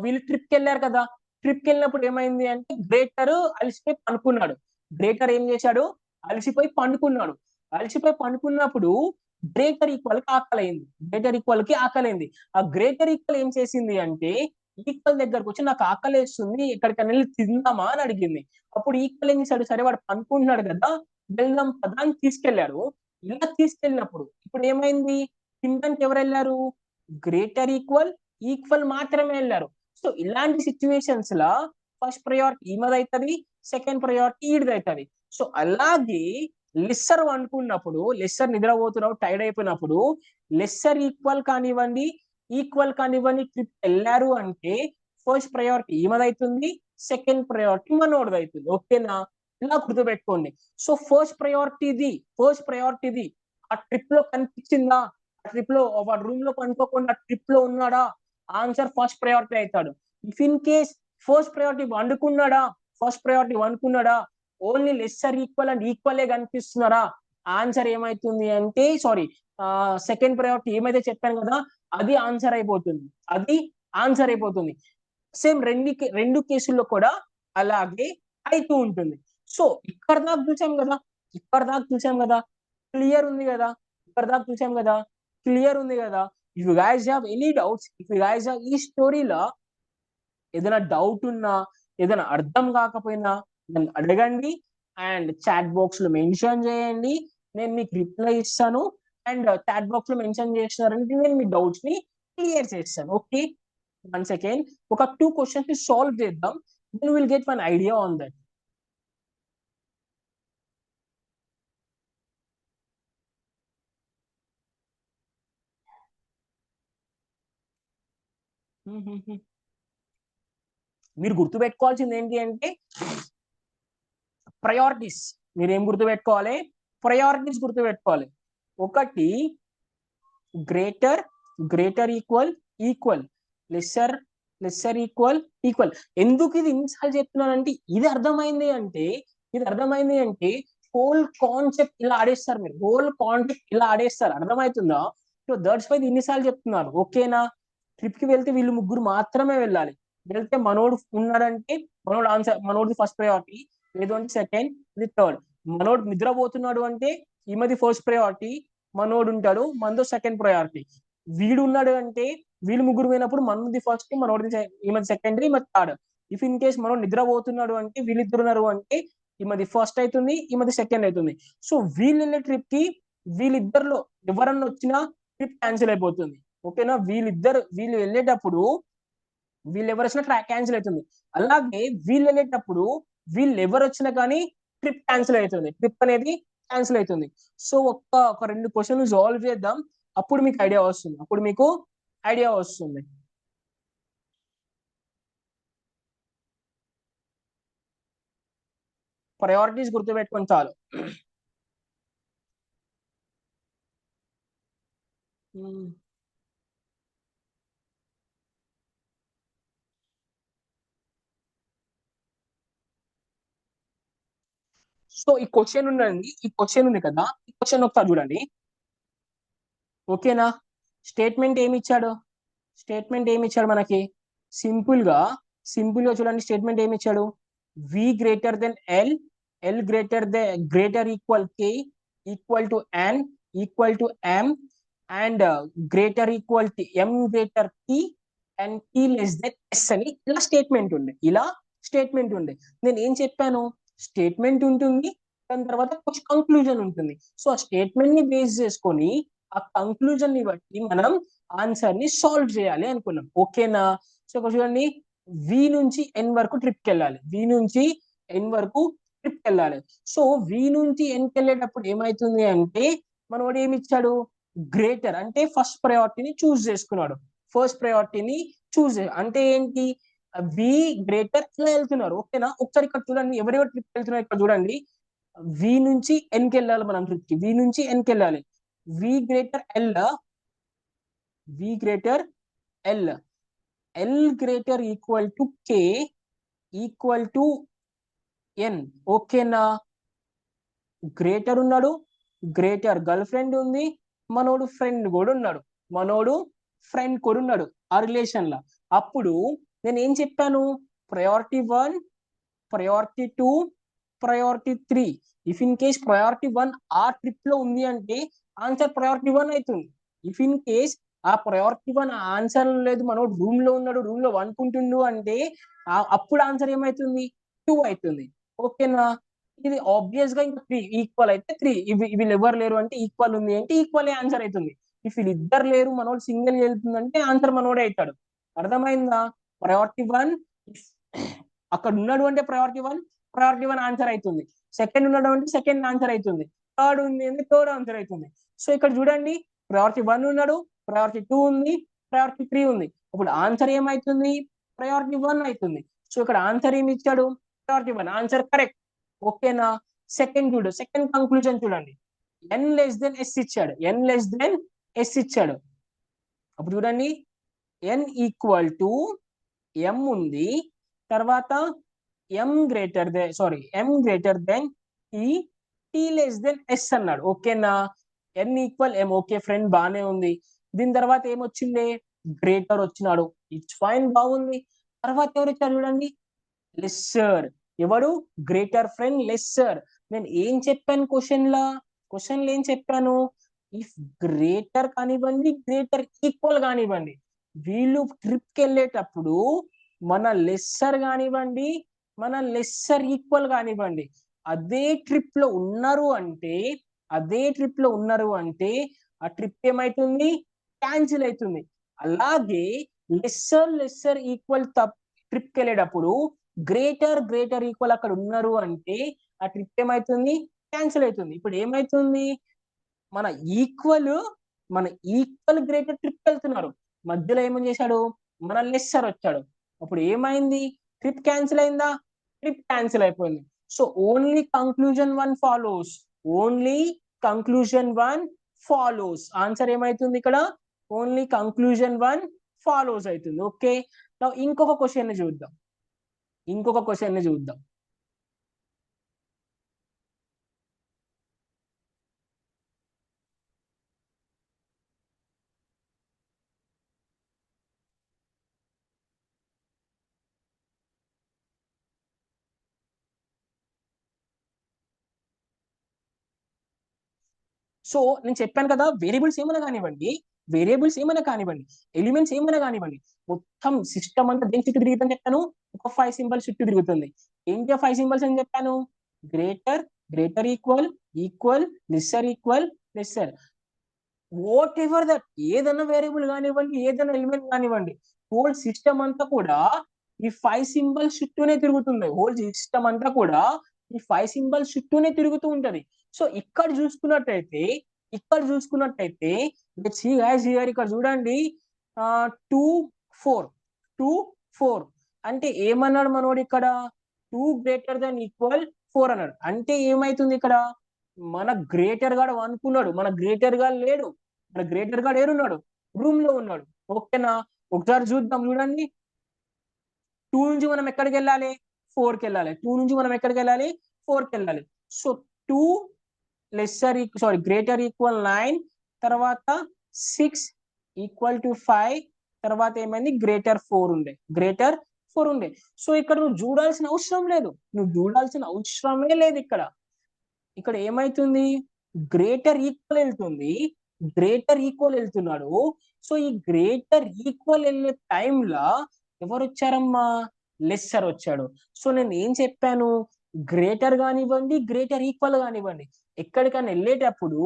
వీళ్ళు ట్రిప్ కి వెళ్ళారు కదా, ట్రిప్ కి వెళ్ళినప్పుడు ఏమైంది అంటే గ్రేటర్ అలసిపోయి పనుకున్నాడు. గ్రేటర్ ఏం చేశాడు, అలసిపోయి పండుకున్నప్పుడు గ్రేటర్ ఈక్వల్ కి ఆకలైంది. ఆ గ్రేటర్ ఈక్వల్ ఏం చేసింది అంటే ఈక్వల్ దగ్గరకు వచ్చి నాకు ఆకలి వేస్తుంది, ఎక్కడికైనా వెళ్ళి తిందామా అని అడిగింది. అప్పుడు ఈక్వల్ ఏం చేశాడు, సరే వాడు పనుకుంటున్నాడు కదా వెళ్దాం పదా అని తీసుకెళ్లాడు. ఇలా తీసుకెళ్ళినప్పుడు ఇప్పుడు ఏమైంది, తినడానికి ఎవరు వెళ్ళారు, గ్రేటర్ ఈక్వల్ మాత్రమే వెళ్ళారు. సో ఇలాంటి సిచ్యువేషన్స్ లా ఫస్ట్ ప్రయారిటీ ఈమెది అవుతుంది, సెకండ్ ప్రయారిటీ ఈడిది అవుతుంది. సో అలాగే లెస్సర్ అనుకున్నప్పుడు, లెస్సర్ నిద్రపోతున్నావు టైర్డ్ అయిపోయినప్పుడు లెస్సర్ ఈక్వల్ కానివ్వండి, ట్రిప్ వెళ్ళారు అంటే ఫస్ట్ ప్రయారిటీ ఈమెది అవుతుంది, సెకండ్ ప్రయారిటీ మనోడిది అవుతుంది. ఓకేనా? ఇలా గుర్తుపెట్టుకోండి. సో ఫస్ట్ ప్రయారిటీది ఆ ట్రిప్ లో కనిపించిందా, ఆ ట్రిప్ లో వాడు రూమ్ లో పనుకోకుండా ట్రిప్ లో ఉన్నాడా, ఆన్సర్ ఫస్ట్ ప్రయారిటీ అవుతాడు. If in case first priority వండుకున్నాడా, ఓన్లీ లెస్సర్ ఈక్వల్ అండ్ ఈక్వలే కనిపిస్తున్నారా, ఆన్సర్ ఏమైతుంది అంటే సెకండ్ ప్రయారిటీ ఏమైతే చెప్పాను కదా అది ఆన్సర్ అయిపోతుంది. సేమ్ రెండు కేసుల్లో కూడా అలాగే అయితూ ఉంటుంది. సో ఇక్కడ దాకా చూసాం కదా, క్లియర్ ఉంది కదా, if you guys have any doubts, ఈ స్టోరీలో ఏదైనా డౌట్ ఉన్నా, ఏదైనా అర్థం కాకపోయినా నన్ను అడగండి అండ్ చాట్ బాక్స్ లో మెన్షన్ చేయండి, నేను మీకు రిప్లై ఇస్తాను. అండ్ చాట్ బాక్స్ లో మెన్షన్ చేసినారంటే నేను మీ డౌట్స్ ని క్లియర్ చేస్తాను. ఓకే, వన్ సెకండ్, ఒక 2 క్వశ్చన్స్ ని సాల్వ్ చేద్దాం, then will get one idea on that. మీరు గుర్తుపెట్టుకోవాల్సింది ఏంటి అంటే ప్రయారిటీస్. మీరు ఏం గుర్తుపెట్టుకోవాలి, ప్రయారిటీస్ గుర్తుపెట్టుకోవాలి. ఒకటి గ్రేటర్ ఈక్వల్, లెస్సర్ ఈక్వల్. ఎందుకు ఇది ఇన్నిసార్లు చెప్తున్నానంటే ఇది అర్థమైంది అంటే హోల్ కాన్సెప్ట్ ఇలా ఆడేస్తారు మీరు, అర్థమవుతుందా? సో దట్స్ వై ఇన్నిసార్లు చెప్తున్నారు. ఓకేనా? ట్రిప్ కి వెళ్తే వీళ్ళు ముగ్గురు మాత్రమే వెళ్ళాలి. వెళ్తే మనోడు ఉన్నాడంటే మనోడిది ఫస్ట్ ప్రయారిటీ, లేదు అంటే సెకండ్, ఇది థర్డ్. మనోడు నిద్రపోతున్నాడు అంటే ఈమెది ఫస్ట్ ప్రయారిటీ, మనోడు ఉంటాడు, మనదో సెకండ్ ప్రయారిటీ. వీడు ఉన్నాడు అంటే వీళ్ళు ముగ్గురు పోయినప్పుడు మనది ఫస్ట్, మనోడిది ఈమెది సెకండరీ, ఈమెది థర్డ్. ఇఫ్ ఇన్ కేస్ మనోడు నిద్రపోతున్నాడు అంటే వీళ్ళిద్దరు ఉన్నారు అంటే ఈమెది ఫస్ట్ అవుతుంది, ఈమెది సెకండ్ అవుతుంది. సో వీళ్ళు వెళ్ళే ట్రిప్ కి వీళ్ళిద్దరిలో ఎవరన్నా వచ్చినా ట్రిప్ క్యాన్సిల్ అయిపోతుంది. ఓకేనా? వీళ్ళు వెళ్ళేటప్పుడు వీళ్ళు ఎవరు వచ్చినా ట్రాక్ క్యాన్సిల్ అవుతుంది. అలాగే వీళ్ళు వెళ్ళేటప్పుడు వీళ్ళు ఎవరు వచ్చినా కానీ ట్రిప్ క్యాన్సిల్ అవుతుంది. ట్రిప్ అనేది క్యాన్సిల్ అవుతుంది. సో ఒక 2 క్వశ్చన్లు సాల్వ్ చేద్దాం, అప్పుడు మీకు ఐడియా వస్తుంది. ప్రయారిటీస్ గుర్తుపెట్టుకొని చాలు. సో ఈ క్వశ్చన్ ఉంది కదా, ఈ క్వశ్చన్ ఒకసారి చూడండి. ఓకేనా? స్టేట్మెంట్ ఏమి ఇచ్చాడు మనకి? సింపుల్ గా చూడండి, స్టేట్మెంట్ ఏమి ఇచ్చాడు? V greater than L, L greater equal K, equal to N, equal to M, and greater equal to M greater T, and T less than S అని ఇలా స్టేట్మెంట్ ఉండే. నేను ఏం చెప్పాను? స్టేట్మెంట్ ఉంటుంది, దాని తర్వాత కొంచెం కంక్లూజన్ ఉంటుంది. సో ఆ స్టేట్మెంట్ ని బేస్ చేసుకొని ఆ కంక్లూజన్ ని బట్టి మనం ఆన్సర్ ని సాల్వ్ చేయాలి అనుకున్నాం. ఓకేనా? సో ఇక్కడ చూడండి, వి నుంచి ఎన్ వరకు ట్రిప్కి వెళ్ళాలి. సో వి నుంచి ఎన్కి వెళ్ళేటప్పుడు ఏమైతుంది అంటే, మనోడు ఏమి ఇచ్చాడు? గ్రేటర్ అంటే ఫస్ట్ ప్రయారిటీని చూస్ అంటే ఏంటి? వి గ్రేటర్ ఇలా వెళ్తున్నారు. ఓకేనా? ఒకసారి ఇక్కడ చూడండి, ఎవరెవరు ట్రిప్ వెళ్తున్నారు ఇక్కడ చూడండి. వి నుంచి ఎన్కి వెళ్ళాలి, మనం ట్రిప్ కి వి నుంచి ఎన్కి వెళ్ళాలి. V greater L, L greater equal to K, equal to N. ఓకేనా? గ్రేటర్ ఉన్నాడు, గ్రేటర్ గర్ల్ ఫ్రెండ్ ఉంది, మనోడు ఫ్రెండ్ కూడా ఉన్నాడు ఆ రిలేషన్ లా. అప్పుడు నేను ఏం చెప్పాను? Priority 1, priority 2, priority 3. If in case priority 1 ఆ ట్రిప్ లో ఉంది అంటే ఆన్సర్ ప్రయారిటీ 1 అవుతుంది. ఇఫ్ ఇన్ కేస్ ఆ ప్రయారిటీ 1 ఆన్సర్ లేదు, మనోడు రూమ్ లో అనుకుంటుండు అంటే అప్పుడు ఆన్సర్ ఏమైతుంది? 2 అవుతుంది. ఓకేనా? ఇది ఆబ్వియస్ గా ఇంకా 3 ఈక్వల్ అయితే 3, వీళ్ళు ఎవరు లేరు అంటే ఈక్వల్ ఉంది అంటే ఈక్వల్ ఆన్సర్ అవుతుంది. ఇఫ్ వీళ్ళు ఇద్దరు లేరు, మనోడు సింగిల్ వెళ్తుందంటే ఆన్సర్ మనోడే అవుతాడు. అర్థమైందా? ప్రయారిటీ 1 అక్కడ ఉన్నాడు అంటే ప్రయారిటీ 1 ఆన్సర్ అవుతుంది. సెకండ్ ఉన్నాడు అంటే సెకండ్ ఆన్సర్ అవుతుంది. థర్డ్ ఉంది అంటే థర్డ్ ఆన్సర్ అవుతుంది. సో ఇక్కడ చూడండి, ప్రయారిటీ 1 ఉన్నాడు, ప్రయారిటీ 2 ఉంది, ప్రయారిటీ 3 ఉంది. ఇప్పుడు ఆన్సర్ ఏమైతుంది? ప్రయారిటీ 1 అవుతుంది. సో ఇక్కడ ఆన్సర్ ఏమి ఇచ్చాడు? Priority 1 answer correct. ఓకేనా? సెకండ్ కంక్లూజన్ చూడండి, ఎన్ లెస్ దెన్ ఎస్ ఇచ్చాడు. అప్పుడు చూడండి, ఎన్ ఈక్వల్ టు ఎం ఉంది, తర్వాత M greater than T less than S అన్నాడు. ఓకేనా? N equal M, okay friend బానే ఉంది. దీని తర్వాత ఏమొచ్చింది? గ్రేటర్ వచ్చినాడు. ఇట్స్ ఫైన్, బాగుంది. తర్వాత ఎవరు వచ్చారు చూడండి, లెస్సర్. ఎవరు? Greater friend lesser. నేను ఏం చెప్పాను క్వశ్చన్లో ఏం చెప్పాను? ఇఫ్ గ్రేటర్ కానివ్వండి, గ్రేటర్ ఈక్వల్ కానివ్వండి, వీళ్ళు ట్రిప్ కి వెళ్ళేటప్పుడు మన లెస్సర్ కానివ్వండి, మన లెస్సర్ ఈక్వల్ కానివ్వండి, అదే ట్రిప్ లో ఉన్నారు అంటే ఆ ట్రిప్ ఏమైతుంది? క్యాన్సిల్ అవుతుంది. అలాగే లెస్సర్ ఈక్వల్ ట్రిప్ కి వెళ్ళేటప్పుడు గ్రేటర్ ఈక్వల్ అక్కడ ఉన్నారు అంటే ఆ ట్రిప్ ఏమైతుంది? క్యాన్సిల్ అవుతుంది. ఇప్పుడు ఏమైతుంది? మన ఈక్వల్ గ్రేటర్ ట్రిప్ వెళ్తున్నారు, మధ్యలో ఏమని చేశాడు? మన లెస్సర్ వచ్చాడు. అప్పుడు ఏమైంది? ట్రిప్ క్యాన్సిల్ అయిందా? ట్రిప్ క్యాన్సిల్ అయిపోయింది. So only conclusion 1 follows. Answer ఏమైతుంది ఇక్కడ? ఓన్లీ కంక్లూజన్ 1 ఫాలోస్ అవుతుంది. ఓకే, ఇంకొక క్వశ్చన్ చూద్దాం. సో నేను చెప్పాను కదా, వేరియబుల్స్ ఏమైనా కానివ్వండి, ఎలిమెంట్స్ ఏమైనా కానివ్వండి, మొత్తం సిస్టమ్ అంతా దేని చుట్టూ తిరుగుతుందని చెప్పాను? ఒక 5 సింబల్స్ చుట్టూ తిరుగుతుంది. ఏంటి 5 సింబల్స్ అని చెప్పాను? Greater equal, lesser. What ever that, ఏదైనా వేరియబుల్ కానివ్వండి, ఏదైనా ఎలిమెంట్ కానివ్వండి, హోల్ సిస్టమ్ అంతా కూడా ఈ 5 సింబల్స్ చుట్టూనే తిరుగుతుంది. హోల్ సిస్టమ్ అంతా కూడా ఈ 5 సింబల్స్ చుట్టూనే తిరుగుతూ ఉంటది. సో ఇక్కడ చూసుకున్నట్టయితే లెట్స్ సీ గైస్ హియర్, ఇక్కడ చూడండి 2 4 2 4 అంటే ఏమన్నాడు మనోడు ఇక్కడ 2 గ్రేటర్ దాన్ ఈక్వల్ 4 అన్నాడు. అంటే ఏమైతుంది ఇక్కడ మన గ్రేటర్ గాడు అనుకున్నాడు, మన గ్రేటర్ గా లేడు. మన గ్రేటర్ గాడు ఏడున్నాడు, రూమ్ లో ఉన్నాడు. ఓకేనా, ఒకసారి చూద్దాం. చూడండి 2 నుంచి మనం ఎక్కడికి వెళ్ళాలి, 4కి వెళ్ళాలి. 2 నుంచి మనం ఎక్కడికి వెళ్ళాలి, 4కి వెళ్ళాలి. సో 2 గ్రేటర్ ఈక్వల్ 9, తర్వాత 6 ఈక్వల్ టు 5, తర్వాత ఏమైంది గ్రేటర్ 4 ఉండే. సో ఇక్కడ నువ్వు చూడాల్సిన అవసరం లేదు, అవసరమే లేదు. ఇక్కడ ఏమైతుంది, గ్రేటర్ ఈక్వల్ వెళ్తున్నాడు. సో ఈ గ్రేటర్ ఈక్వల్ వెళ్ళే టైంలో ఎవరు వచ్చారమ్మా, లెస్సర్ వచ్చాడు. సో నేను ఏం చెప్పాను, గ్రేటర్ కానివ్వండి, గ్రేటర్ ఈక్వల్ కానివ్వండి, ఎక్కడికైనా వెళ్ళేటప్పుడు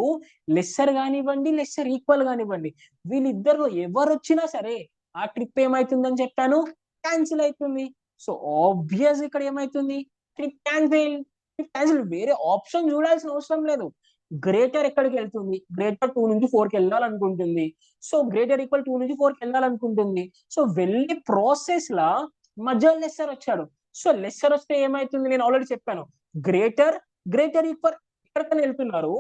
లెస్సర్ కానివ్వండి, లెస్సర్ ఈక్వల్ కానివ్వండి, వీళ్ళిద్దరు ఎవరు వచ్చినా సరే ఆ ట్రిప్ ఏమైతుందని చెప్పాను, క్యాన్సిల్ అవుతుంది. సో ఆబ్వియస్ ఇక్కడ ఏమైతుంది, ట్రిప్ క్యాన్సిల్. వేరే ఆప్షన్ చూడాల్సిన అవసరం లేదు. గ్రేటర్ ఎక్కడికి వెళ్తుంది, గ్రేటర్ 2 నుంచి 4కి వెళ్ళాలనుకుంటుంది. సో గ్రేటర్ ఈక్వల్ 2 నుంచి 4కి వెళ్ళాలనుకుంటుంది. సో వెళ్ళే ప్రాసెస్ లా మధ్యలో లెస్సర్ వచ్చాడు. సో లెస్సర్ వస్తే ఏమైతుంది, నేను ఆల్రెడీ చెప్పాను, గ్రేటర్ ఈక్వల్ ఎక్కడికైనా వెళ్తున్నారు,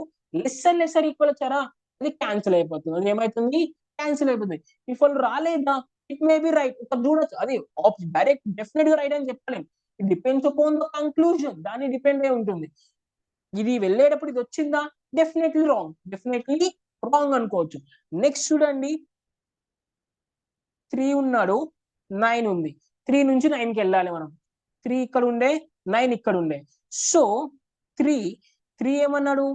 లెస్సర్ ఈక్వల్ వచ్చారా, అది క్యాన్సిల్ అయిపోతుంది. అది ఏమైతుంది, క్యాన్సిల్ అయిపోతుంది. ఇఫ్ వాళ్ళు రాలేదా, ఇట్ మే బి రైట్, ఇక్కడ చూడొచ్చు. అది డైరెక్ట్ డెఫినెట్ గా రైట్ అని చెప్పలేము. It depends upon the conclusion, దాన్ని డిపెండ్ అయి ఉంటుంది. ఇది వెళ్ళేటప్పుడు ఇది వచ్చిందా, డెఫినెట్లీ రాంగ్ అనుకోవచ్చు. నెక్స్ట్ చూడండి 3 ఉన్నాడు, 9 ఉంది. 3 నుంచి 9కి వెళ్ళాలి మనం. 3 ఇక్కడ ఉండే, 9 ఇక్కడ ఉండే. సో 3 ఏమన్నాడు,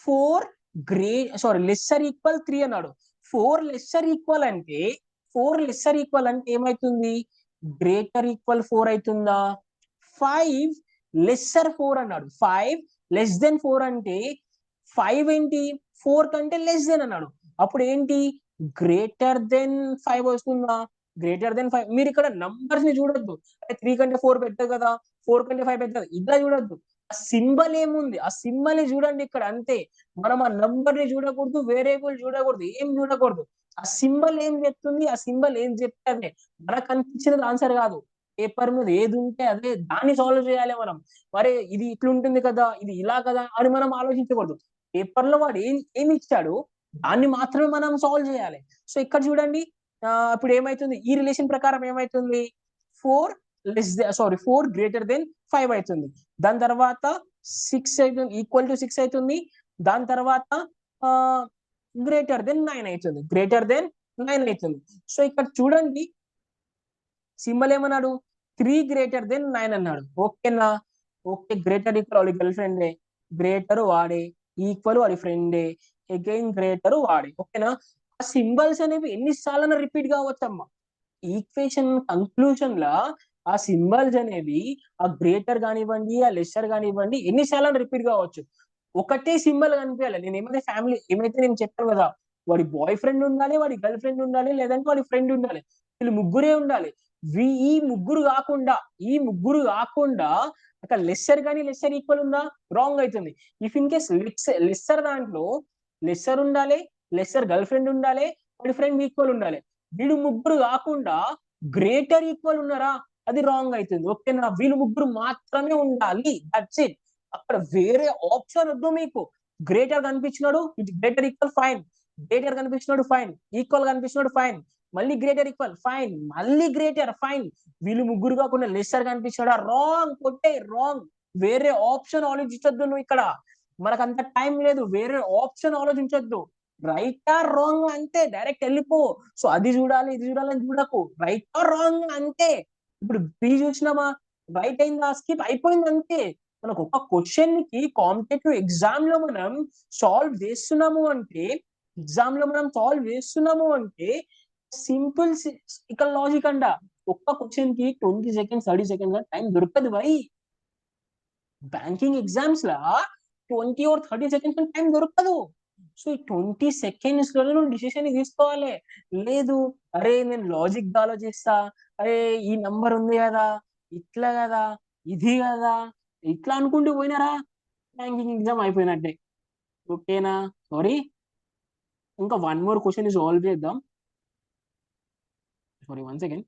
4 లెస్సర్ ఈక్వల్ 3 అన్నాడు. 4 లెస్సర్ ఈక్వల్ అంటే ఏమైతుంది, గ్రేటర్ ఈక్వల్ 4 అవుతుందా. 5 లెస్సర్ 4 అన్నాడు. 5 లెస్ దెన్ 4 అంటే 5 ఏంటి, 4 కంటే లెస్ దెన్ అన్నాడు. అప్పుడు ఏంటి, గ్రేటర్ దెన్ 5 వస్తుందా, గ్రేటర్ దెన్ 5. మీరు ఇక్కడ నంబర్స్ ని చూడొద్దు, 3 కంటే 4 పెద్దది కదా, 4 కంటే 5 పెద్దది, ఇలా చూడొద్దు. ఆ సింబల్ ఏముంది, ఆ సింబల్ ని చూడండి ఇక్కడ, అంతే. మనం ఆ నంబర్ ని చూడకూడదు, వేరియబుల్ చూడకూడదు, ఏం చూడకూడదు. ఆ సింబల్ ఏం చెప్తుంది, ఆ సింబల్ ఏం చెప్తే అదే మనకు కనిపించినది ఆన్సర్ కాదు. పేపర్ మీద ఏది ఉంటే అదే, దాన్ని సాల్వ్ చేయాలి మనం. మరి ఇది ఇట్లుంటుంది కదా, ఇది ఇలా కదా అని మనం ఆలోచించకూడదు. పేపర్ లో వాడు ఏమి ఇచ్చాడు, దాన్ని మాత్రమే మనం సాల్వ్ చేయాలి. సో ఇక్కడ చూడండి, ఇప్పుడు ఏమైతుంది, ఈ రిలేషన్ ప్రకారం ఏమైతుంది, 4 గ్రేటర్ దెన్ 5 అవుతుంది. దాని తర్వాత 6 అవుతుంది, ఈక్వల్ టు 6 అవుతుంది. దాని తర్వాత గ్రేటర్ దెన్ 9 అవుతుంది. సో ఇక్కడ చూడండి సింబల్ ఏమన్నాడు, 3 గ్రేటర్ దెన్ 9 అన్నాడు. ఓకేనా, ఓకే. గ్రేటర్ ఈక్వల్ వాడి గర్ల్ ఫ్రెండే, గ్రేటర్ వాడే, ఈక్వల్ వాడి ఫ్రెండే, అగైన్ గ్రేటర్ వాడే. ఓకేనా, ఆ సింబల్స్ అనేవి ఎన్నిసార్లు రిపీట్ కావచ్చమ్మా. ఈక్వేషన్ కంక్లూజన్ లా ఆ సింబల్స్ అనేవి, ఆ గ్రేటర్ కానివ్వండి, ఆ లెస్సర్ కానివ్వండి, ఎన్నిసార్లు రిపీట్ కావచ్చు. ఒకటే సింబల్ కనిపించాలి. ఏమైతే నేను చెప్పాను కదా, వాడి బాయ్ ఫ్రెండ్ ఉండాలి, వాడి గర్ల్ ఫ్రెండ్ ఉండాలి, లేదంటే వాడి ఫ్రెండ్ ఉండాలి, వీళ్ళు ముగ్గురే ఉండాలి. ఈ ముగ్గురు కాకుండా అక్కడ లెస్సర్ కానీ లెస్సర్ ఈక్వల్ ఉందా, రాంగ్ అవుతుంది. ఇఫ్ ఇన్ కేస్ లెస్సర్ దాంట్లో లెస్సర్ ఉండాలి, లెస్సర్ గర్ల్ ఫ్రెండ్ ఉండాలి, వాడి ఫ్రెండ్ ఈక్వల్ ఉండాలి. వీళ్ళు ముగ్గురు కాకుండా గ్రేటర్ ఈక్వల్ ఉన్నారా, అది రాంగ్ అవుతుంది. ఓకేనా, వీళ్ళు ముగ్గురు మాత్రమే ఉండాలి, దట్స్ ఇట్. అక్కడ వేరే ఆప్షన్ వద్దు మీకు. గ్రేటర్ కనిపించినాడు, గ్రేటర్ ఈక్వల్ ఫైన్, గ్రేటర్ కనిపించినాడు ఫైన్, ఈక్వల్ కనిపించినాడు ఫైన్, మళ్ళీ గ్రేటర్ ఈక్వల్ ఫైన్, మళ్ళీ గ్రేటర్ ఫైన్. వీళ్ళు ముగ్గురు కాకుండా లెస్సర్ కనిపించాడా, రాంగ్, కొట్టే రాంగ్. వేరే ఆప్షన్ ఆలోచించొద్దు నువ్వు ఇక్కడ, మనకు అంత టైం లేదు. వేరే ఆప్షన్ ఆలోచించొద్దు. రైట్ ఆర్ రాంగ్ అంతే, డైరెక్ట్ వెళ్ళిపో. సో అది చూడాలి, ఇది చూడాలని చూడకు, రైట్ ఆర్ రాంగ్ అంతే. ఇప్పుడు బి చూసినామా, రైట్ అయిందా, స్కిప్ అయిపోయింది అంతే. మనకు ఒక క్వశ్చన్ కి కాంపిటేటివ్ ఎగ్జామ్ లో మనం సాల్వ్ చేస్తున్నాము అంటే సింపుల్ ఇక్కడ లాజిక్ అంట. ఒక్క క్వశ్చన్ కి 20 సెకండ్స్ 30 సెకండ్స్ టైం దొరకదు భయ్. Banking exams law 20 or 30 seconds time దొరకదు. సో ఈ 20 సెకండ్స్ లో నువ్వు డిసిషన్ తీసుకోవాలి. లేదు, అరే నేను లాజిక్ గా ఆలోచిస్తా, అరే ఈ నంబర్ ఉంది కదా, ఇట్లా కదా, ఇది కదా, ఇట్లా అనుకుంటూ పోయినారా, బ్యాంకింగ్ ఎగ్జామ్ అయిపోయినట్టే. ఓకేనా? సారీ, ఇంకా 1 more క్వశ్చన్ సాల్వ్ చేద్దాం. Sorry, 1 second.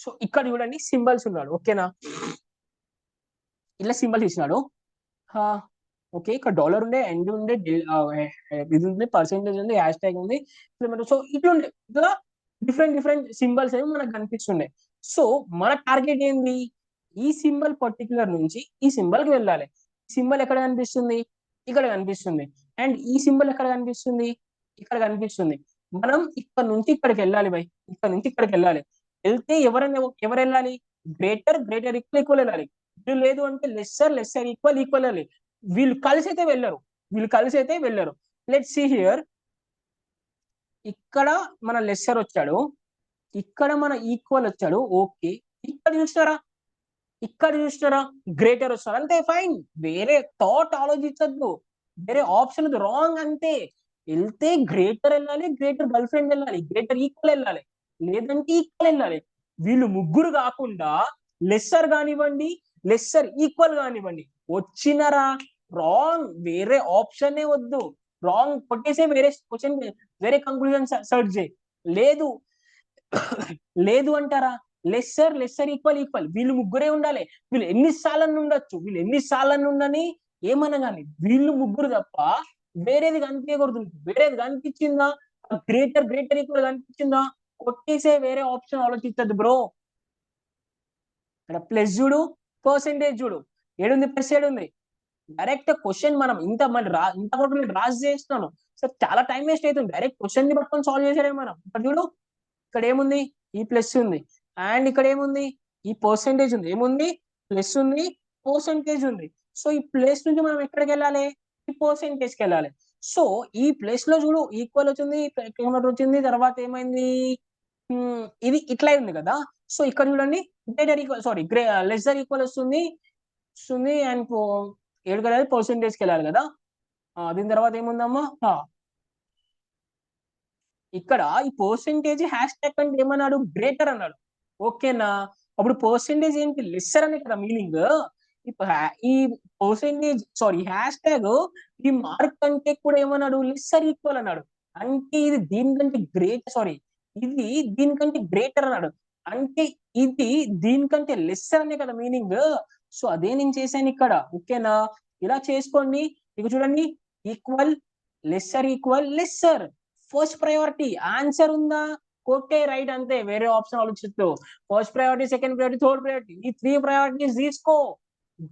సో ఇక్కడ చూడండి, సింబల్స్ ఉన్నాడు. ఓకేనా? ఇలా సింబల్స్ ఇచ్చినాడు. ఓకే, ఇక్కడ డాలర్ ఉండే, ఎండ్ ఉండే, ఇది ఉంది, పర్సెంటేజ్ ఉంది, హ్యాష్ ట్యాగ్ ఉంది. సో ఇట్లుండే, ఇట్లా డిఫరెంట్ డిఫరెంట్ సింబల్స్ ఏమో మనకు కనిపిస్తుండే. సో మన టార్గెట్ ఏంది? ఈ సింబల్ పర్టికులర్ నుంచి ఈ సింబల్ కి వెళ్ళాలి. సింబల్ ఎక్కడ కనిపిస్తుంది? ఇక్కడ కనిపిస్తుంది. అండ్ ఈ సింబల్ ఎక్కడ కనిపిస్తుంది? ఇక్కడ కనిపిస్తుంది. మనం ఇక్కడ నుంచి ఇక్కడికి వెళ్ళాలి బై, ఇక్కడ నుంచి ఇక్కడికి వెళ్ళాలి. వెళ్తే ఎవరు వెళ్ళాలి? గ్రేటర్, గ్రేటర్ ఈక్వల్, ఈక్వల్ వెళ్ళాలి. ఇది లేదు అంటే లెస్సర్, లెస్సర్ ఈక్వల్, ఈక్వల్ వెళ్ళాలి. వీళ్ళు కలిసి అయితే వెళ్ళరు. Let see here. ఇక్కడ మన లెస్సర్ వచ్చాడు, ఇక్కడ మన ఈక్వల్ వచ్చాడు. ఓకే, ఇక్కడ చూస్తారా గ్రేటర్ వస్తారు. అంతే, ఫైన్. వేరే థాట్ ఆలోచించద్దు, వేరే ఆప్షన్ రాంగ్. అంతే, వెళ్తే గ్రేటర్ వెళ్ళాలి, గ్రేటర్ గర్ల్ ఫ్రెండ్ వెళ్ళాలి, గ్రేటర్ ఈక్వల్ వెళ్ళాలి, లేదంటే ఈక్వల్ వెళ్ళాలి. వీళ్ళు ముగ్గురు కాకుండా లెస్సర్ కానివ్వండి, లెస్సర్ ఈక్వల్ కానివ్వండి, వచ్చినరా రాంగ్. వేరే ఆప్షనే వద్దు, రాంగ్ కొట్టేసే వేరే క్వశ్చన్, వేరే కంక్లూజన్ సర్చ్ చేయి. లేదు అంటారా, లెస్సర్, లెస్సర్ ఈక్వల్, ఈక్వల్, వీళ్ళు ముగ్గురే ఉండాలి. వీళ్ళు ఎన్నిసార్లు ఉండొచ్చు, వీళ్ళు ఎన్నిసార్లు ఉండని ఏమనగాని, వీళ్ళు ముగ్గురు తప్ప వేరేది కనిపించకూడదు. వేరేది కనిపించిందా, గ్రేటర్, గ్రేటర్ ఈక్వల్ కనిపించిందా, కొట్టేసే, వేరే ఆప్షన్ ఆలోచించద్దు బ్రో. ఇక్కడ ప్లస్ చూడు, పర్సెంటేజ్ చూడు, ఏడుంది, ప్లస్ ఏడుంది. డైరెక్ట్ క్వశ్చన్ మనం ఇంత కూడా నేను రాసి చేస్తున్నాను. సో చాలా టైం వేస్ట్ అవుతుంది. డైరెక్ట్ క్వశ్చన్ ని పట్టుకొని సాల్వ్ చేసాడే మనం. ఇక్కడ చూడు, ఇక్కడ ఏముంది, ఈ ప్లస్ ఉంది. అండ్ ఇక్కడ ఏముంది, ఈ పర్సెంటేజ్ ఉంది. ఏముంది, ప్లస్ ఉంది, పర్సెంటేజ్ ఉంది. సో ఈ ప్లస్ నుంచి మనం ఎక్కడికి వెళ్ళాలి? ఈ పర్సెంటేజ్ కి వెళ్ళాలి. సో ఈ ప్లస్ లో చూడు, ఈక్వల్ వచ్చింది, వచ్చింది, తర్వాత ఏమైంది, ఇది ఇట్లా ఉంది కదా. సో ఇక్కడ చూడండి, greater equal, sorry, lesser equal వస్తుంది. అండ్ ఏడు కదా, పర్సెంటేజ్ కి వెళ్ళాలి కదా. దీని తర్వాత ఏముందమ్మా, ఇక్కడ ఈ పర్సెంటేజ్ హ్యాష్ ట్యాగ్ అంటే ఏమన్నాడు, గ్రేటర్ అన్నాడు. ఓకేనా? అప్పుడు పర్సెంటేజ్ ఏంటి, లెస్సర్ అనే కదా మీనింగ్. ఈ పర్సెంటేజ్, సారీ, హ్యాష్ ట్యాగ్ ఈ మార్క్ కంటే కూడా ఏమన్నాడు, లెస్సర్ ఈక్వల్ అన్నాడు. అంటే ఇది దీనికంటే ఇది దీనికంటే గ్రేటర్ అన్నాడు. అంటే ఇది దీనికంటే లెస్సర్ అనే కదా మీనింగ్. సో అదే నేను చేశాను ఇక్కడ. ఓకేనా? ఇలా చేసుకోండి. ఇక చూడండి, equal, lesser equal, lesser, first priority. Answer ఉందా, కొట్టే, రైట్, అంతే. వేరే ఆప్షన్ ఆలోచిస్తూ first priority, second priority, third priority, ఈ 3 ప్రయారిటీస్ తీసుకో.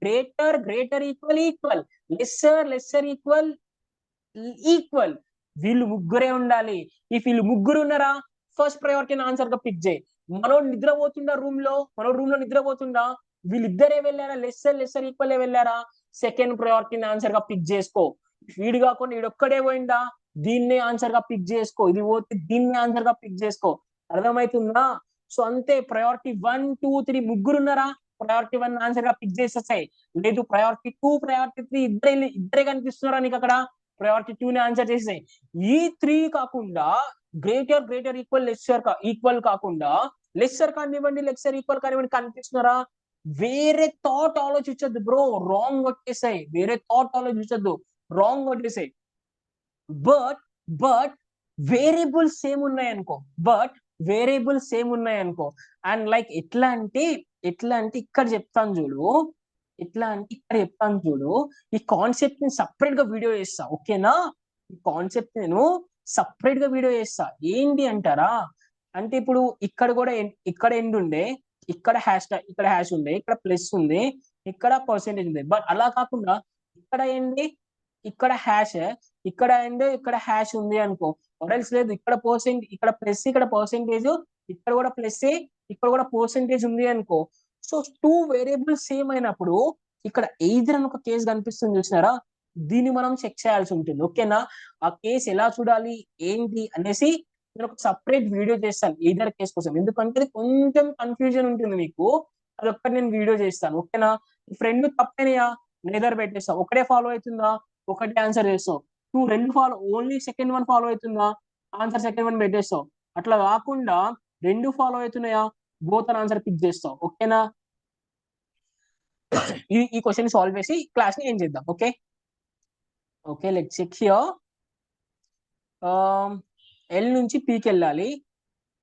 Greater, greater equal, equal, lesser, lesser equal, equal, వీళ్ళు ముగ్గురే ఉండాలి. ఈ వీళ్ళు ముగ్గురు ఉన్నారా, ఫస్ట్ ప్రయారిటీని ఆన్సర్ గా పిక్ చేయి. మనోడు నిద్రపోతుండా రూమ్ లో నిద్రపోతుండా, వీళ్ళిద్దరే వెళ్ళారా, లెస్సర్, లెస్సర్ ఈక్వల్ వెళ్ళారా, సెకండ్ ప్రయారిటీని ఆన్సర్ గా పిక్ చేసుకో. వీడు కాకుండా వీడొక్కడే పోయిందా, దీన్నే ఆన్సర్ గా పిక్ చేసుకో. ఇది పోతే దీన్ని ఆన్సర్ గా పిక్ చేసుకో. అర్థమవుతుందా? సో అంతే, ప్రయారిటీ 1, 2, 3 ముగ్గురు ఉన్నారా, ప్రయారిటీ 1 ఆన్సర్ గా పిక్ చేసేసాయి. లేదు, ప్రయారిటీ 2, ప్రయారిటీ 3 ఇద్దరే కనిపిస్తున్నారా నీకు అక్కడ, ప్రయారిటీ 2 ని ఆన్సర్ చేసేసాయి. ఈ 3 కాకుండా greater, greater equal, lesser equal కాకుండా లెస్సర్ కానివ్వండి, లెస్సర్ ఈక్వల్ కానివ్వండి కనిపిస్తున్నారా, వేరే థాట్ ఆలోచించద్దు బ్రో, రాంగ్ వచ్చేసాయి. వేరే థాట్ ఆలోచించద్దు, రాంగ్ వచ్చేసాయి. బట్ వేరియబుల్స్ సేమ్ ఉన్నాయనుకో, అండ్ లైక్ ఎట్లా అంటే ఇక్కడ చెప్తాను చూడు, ఈ కాన్సెప్ట్ ని సపరేట్ గా వీడియో చేస్తా. ఓకేనా? ఈ కాన్సెప్ట్ నేను సపరేట్ గా వీడియో చేస్తా. ఏంటి అంటారా, అంటే ఇప్పుడు ఇక్కడ కూడా ఇక్కడ ఎండ్ ఉండే, ఇక్కడ హ్యాష్ ఉండే, ఇక్కడ ప్లస్ ఉంది, ఇక్కడ పర్సెంటేజ్ ఉంది. బట్ అలా కాకుండా ఇక్కడ ఏంటి, ఇక్కడ హ్యాష్, ఇక్కడ అండ్ ఇక్కడ హ్యాష్ ఉంది అనుకో, ఆర్ఎల్స్ లేదు, ఇక్కడ ప్లస్, ఇక్కడ పర్సెంటేజ్, ఇక్కడ కూడా ప్లస్, ఇక్కడ కూడా పర్సెంటేజ్ ఉంది అనుకో. సో 2 వేరియబుల్స్ సేమ్ అయినప్పుడు ఇక్కడ ఎయిదర్ అని ఒక కేసు కనిపిస్తుంది, చూసినారా, దీన్ని మనం చెక్ చేయాల్సి ఉంటుంది. ఓకేనా? ఆ కేసు ఎలా చూడాలి ఏంటి అనేసి నేను ఒక సపరేట్ వీడియో చేస్తాను ఎయిదర్ కేసు కోసం. ఎందుకంటే కొంచెం కన్ఫ్యూజన్ ఉంటుంది మీకు, అదొక్కటి నేను వీడియో చేస్తాను. ఓకేనా? ఫ్రెండ్ తప్పైనయా, నేదర్ పెట్టేస్తా. ఒకటే ఫాలో అవుతుందా, ఒకటే ఆన్సర్ చేస్తావు. నువ్వు 2 ఫాలో, ఓన్లీ సెకండ్ 1 ఫాలో అవుతుందా, ఆన్సర్ సెకండ్ 1 పెట్టేస్తావు. అట్లా కాకుండా 2 ఫాలో అవుతున్నాయా, బోత్ ఆన్సర్ పిక్ చేస్తావు. ఓకేనా? ఈ క్వశ్చన్ సాల్వ్ చేసి క్లాస్ ని ఏం చేద్దాం. Okay okay let's check here. L నుంచి పీకి వెళ్ళాలి,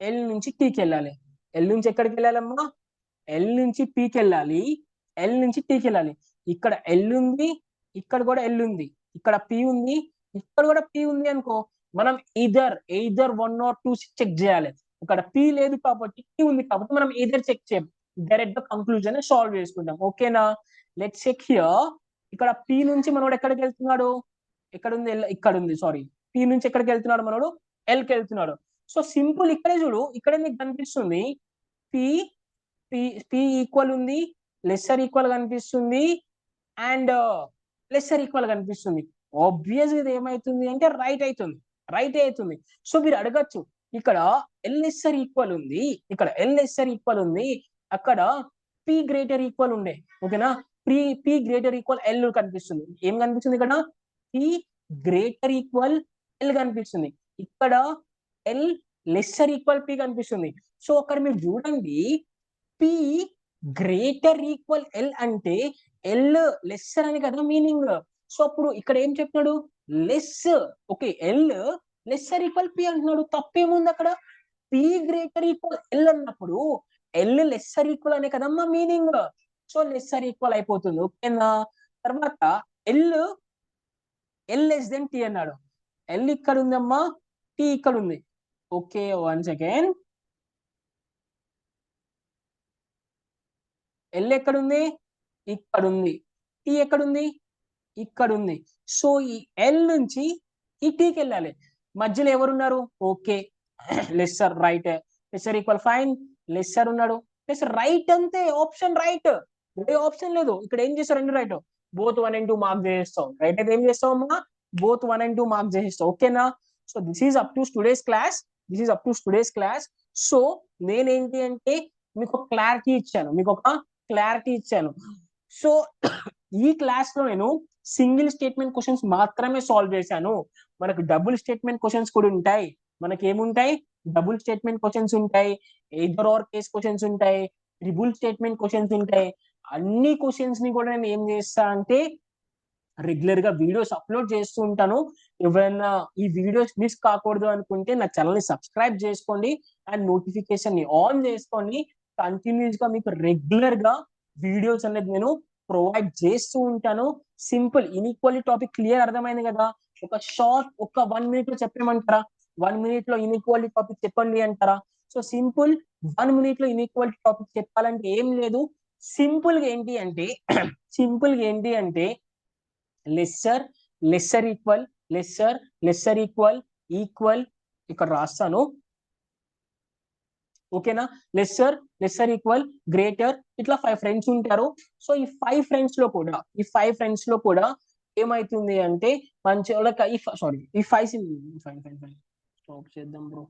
ఎల్ నుంచి టీకి వెళ్ళాలి. ఎల్ నుంచి ఎక్కడికి వెళ్ళాలమ్మా? ఎల్ నుంచి పీకి వెళ్ళాలి, ఎల్ నుంచి టీకి వెళ్ళాలి. ఇక్కడ ఎల్ ఉంది, ఇక్కడ కూడా ఎల్ ఉంది, ఇక్కడ పి ఉంది, ఇక్కడ కూడా పి ఉంది అనుకో, మనం ఎయిదర్ 1 or 2 చెక్ చేయాలి. ఇక్కడ పి లేదు కాబట్టి పి ఉంది కాబట్టి మనం ఎయిదర్ చెక్ చేయం, డైరెక్ట్ గా కంక్లూజన్ సాల్వ్ చేసుకుంటాం. ఓకేనా? Let's check here. ఇక్కడ పి నుంచి మనోడు ఎక్కడికి వెళ్తున్నాడు? ఎక్కడ ఉంది? ఇక్కడ ఉంది, సారీ. పి నుంచి ఎక్కడికి వెళ్తున్నాడు మనోడు? ఎల్ కి వెళ్తున్నాడు. సో సింపుల్, ఇక్కడే చూడు, ఇక్కడే నీకు కనిపిస్తుంది పి పి పి ఈక్వల్ ఉంది, లెస్సర్ ఈక్వల్ కనిపిస్తుంది, అండ్ లెస్సర్ ఈక్వల్ కనిపిస్తుంది. ఆబ్వియస్ ఇది ఏమైతుంది అంటే రైట్ అవుతుంది. సో మీరు అడగచ్చు, ఇక్కడ ఎల్ లెస్సర్ ఈక్వల్ ఉంది, ఇక్కడ ఎల్ లెస్సర్ ఈక్వల్ ఉంది, అక్కడ పి గ్రేటర్ ఈక్వల్ ఉండే. ఓకేనా? పి గ్రేటర్ ఈక్వల్ ఎల్ కనిపిస్తుంది. ఏం కనిపిస్తుంది ఇక్కడ? పి గ్రేటర్ ఈక్వల్ ఎల్ కనిపిస్తుంది. ఇక్కడ ఎల్ లెస్సర్ ఈక్వల్ పి కనిపిస్తుంది. సో అక్కడ మీరు చూడండి, పి గ్రేటర్ ఈక్వల్ ఎల్ అంటే ఎల్ లెస్సర్ అని కదా మీనింగ్. సో అప్పుడు ఇక్కడ ఏం చెప్తున్నాడు? Less. Okay, L lesser equal P అంటున్నాడు. తప్పేముంది అక్కడ? పి గ్రేటర్ ఈక్వల్ ఎల్ అన్నప్పుడు ఎల్ లెస్సర్ ఈక్వల్ అనే కదమ్మా మీనింగ్. సో లెస్సర్ ఈక్వల్ అయిపోతుంది. ఓకేనా? తర్వాత ఎల్ లెస్ దెన్ టీ అన్నాడు. ఎల్ ఇక్కడ ఉందమ్మా, టీ ఇక్కడ ఉంది. Okay, one second. ఎల్ ఎక్కడుంది? ఇక్కడ ఉంది. టీ ఎక్కడుంది? ఇక్కడ ఉంది. సో ఈ ఎల్ నుంచి ఈ టీకి వెళ్ళాలి. మధ్యలో ఎవరున్నారు? Okay, lesser right, lesser equal fine, lesser ఉన్నాడు, లెస్సర్ రైట్ అంతే. ఆప్షన్ రైట్, ఏ ఆప్షన్ లేదు. ఇక్కడ ఏం చేస్తారు? రెండు రైట్, బోత్ 1 and 2 మార్క్ చేస్తాం. రైట్ అయితే ఏం చేస్తామమ్మా? బోత్ 1 and 2 మార్క్ చేస్తాం. ఓకేనా? So this is up to today's class. So నేనేంటి అంటే మీకు ఒక క్లారిటీ ఇచ్చాను. సో ఈ క్లాస్ లో నేను సింగిల్ స్టేట్మెంట్ క్వశ్చన్స్ మాత్రమే సాల్వ్ చేశాను. మనకు డబుల్ స్టేట్మెంట్ క్వశ్చన్స్ కూడా ఉంటాయి. మనకి ఏముంటాయి? డబుల్ స్టేట్మెంట్ క్వశ్చన్స్ ఉంటాయి, ఎయిదర్ ఆర్ కేస్ క్వశ్చన్స్ ఉంటాయి, ట్రిపుల్ స్టేట్మెంట్ క్వశ్చన్స్ ఉంటాయి. అన్ని క్వశ్చన్స్ ని కూడా నేను ఏం చేస్తా అంటే రెగ్యులర్ గా వీడియోస్ అప్లోడ్ చేస్తూ ఉంటాను. ఎవరైనా ఈ వీడియోస్ మిస్ కాకూడదు అనుకుంటే నా ఛానల్ ని సబ్స్క్రైబ్ చేసుకోండి అండ్ నోటిఫికేషన్ ని ఆన్ చేసుకోండి. కంటిన్యూస్ గా మీకు రెగ్యులర్ గా వీడియోస్ అనేది నేను ప్రొవైడ్ చేస్తూ ఉంటాను. సింపుల్ ఇన్ఈక్వాలిటీ టాపిక్ క్లియర్ అర్థమైంది కదా? ఒక షార్ట్ 1 minute లో చెప్పేమంటారా? 1 minute లో ఇన్ఈక్వాలిటీ టాపిక్ చెప్పండి అంటారా? సో సింపుల్ 1 minute లో ఇన్ఈక్వాలిటీ టాపిక్ చెప్పాలంటే ఏం లేదు. సింపుల్ గా ఏంటి అంటే లెస్సర్ ఈక్వల్ ఇక్కడ రాస్తాను. ఓకేనా? లెస్సర్ ఈక్వల్ గ్రేటర్, ఇట్లా 5 ఫ్రెండ్స్ ఉంటారు. సో ఈ 5 ఫ్రెండ్స్ లో కూడా ఏమైతుంది అంటే మంచి ఈ 5 స్టాప్ చేద్దాం బ్రో.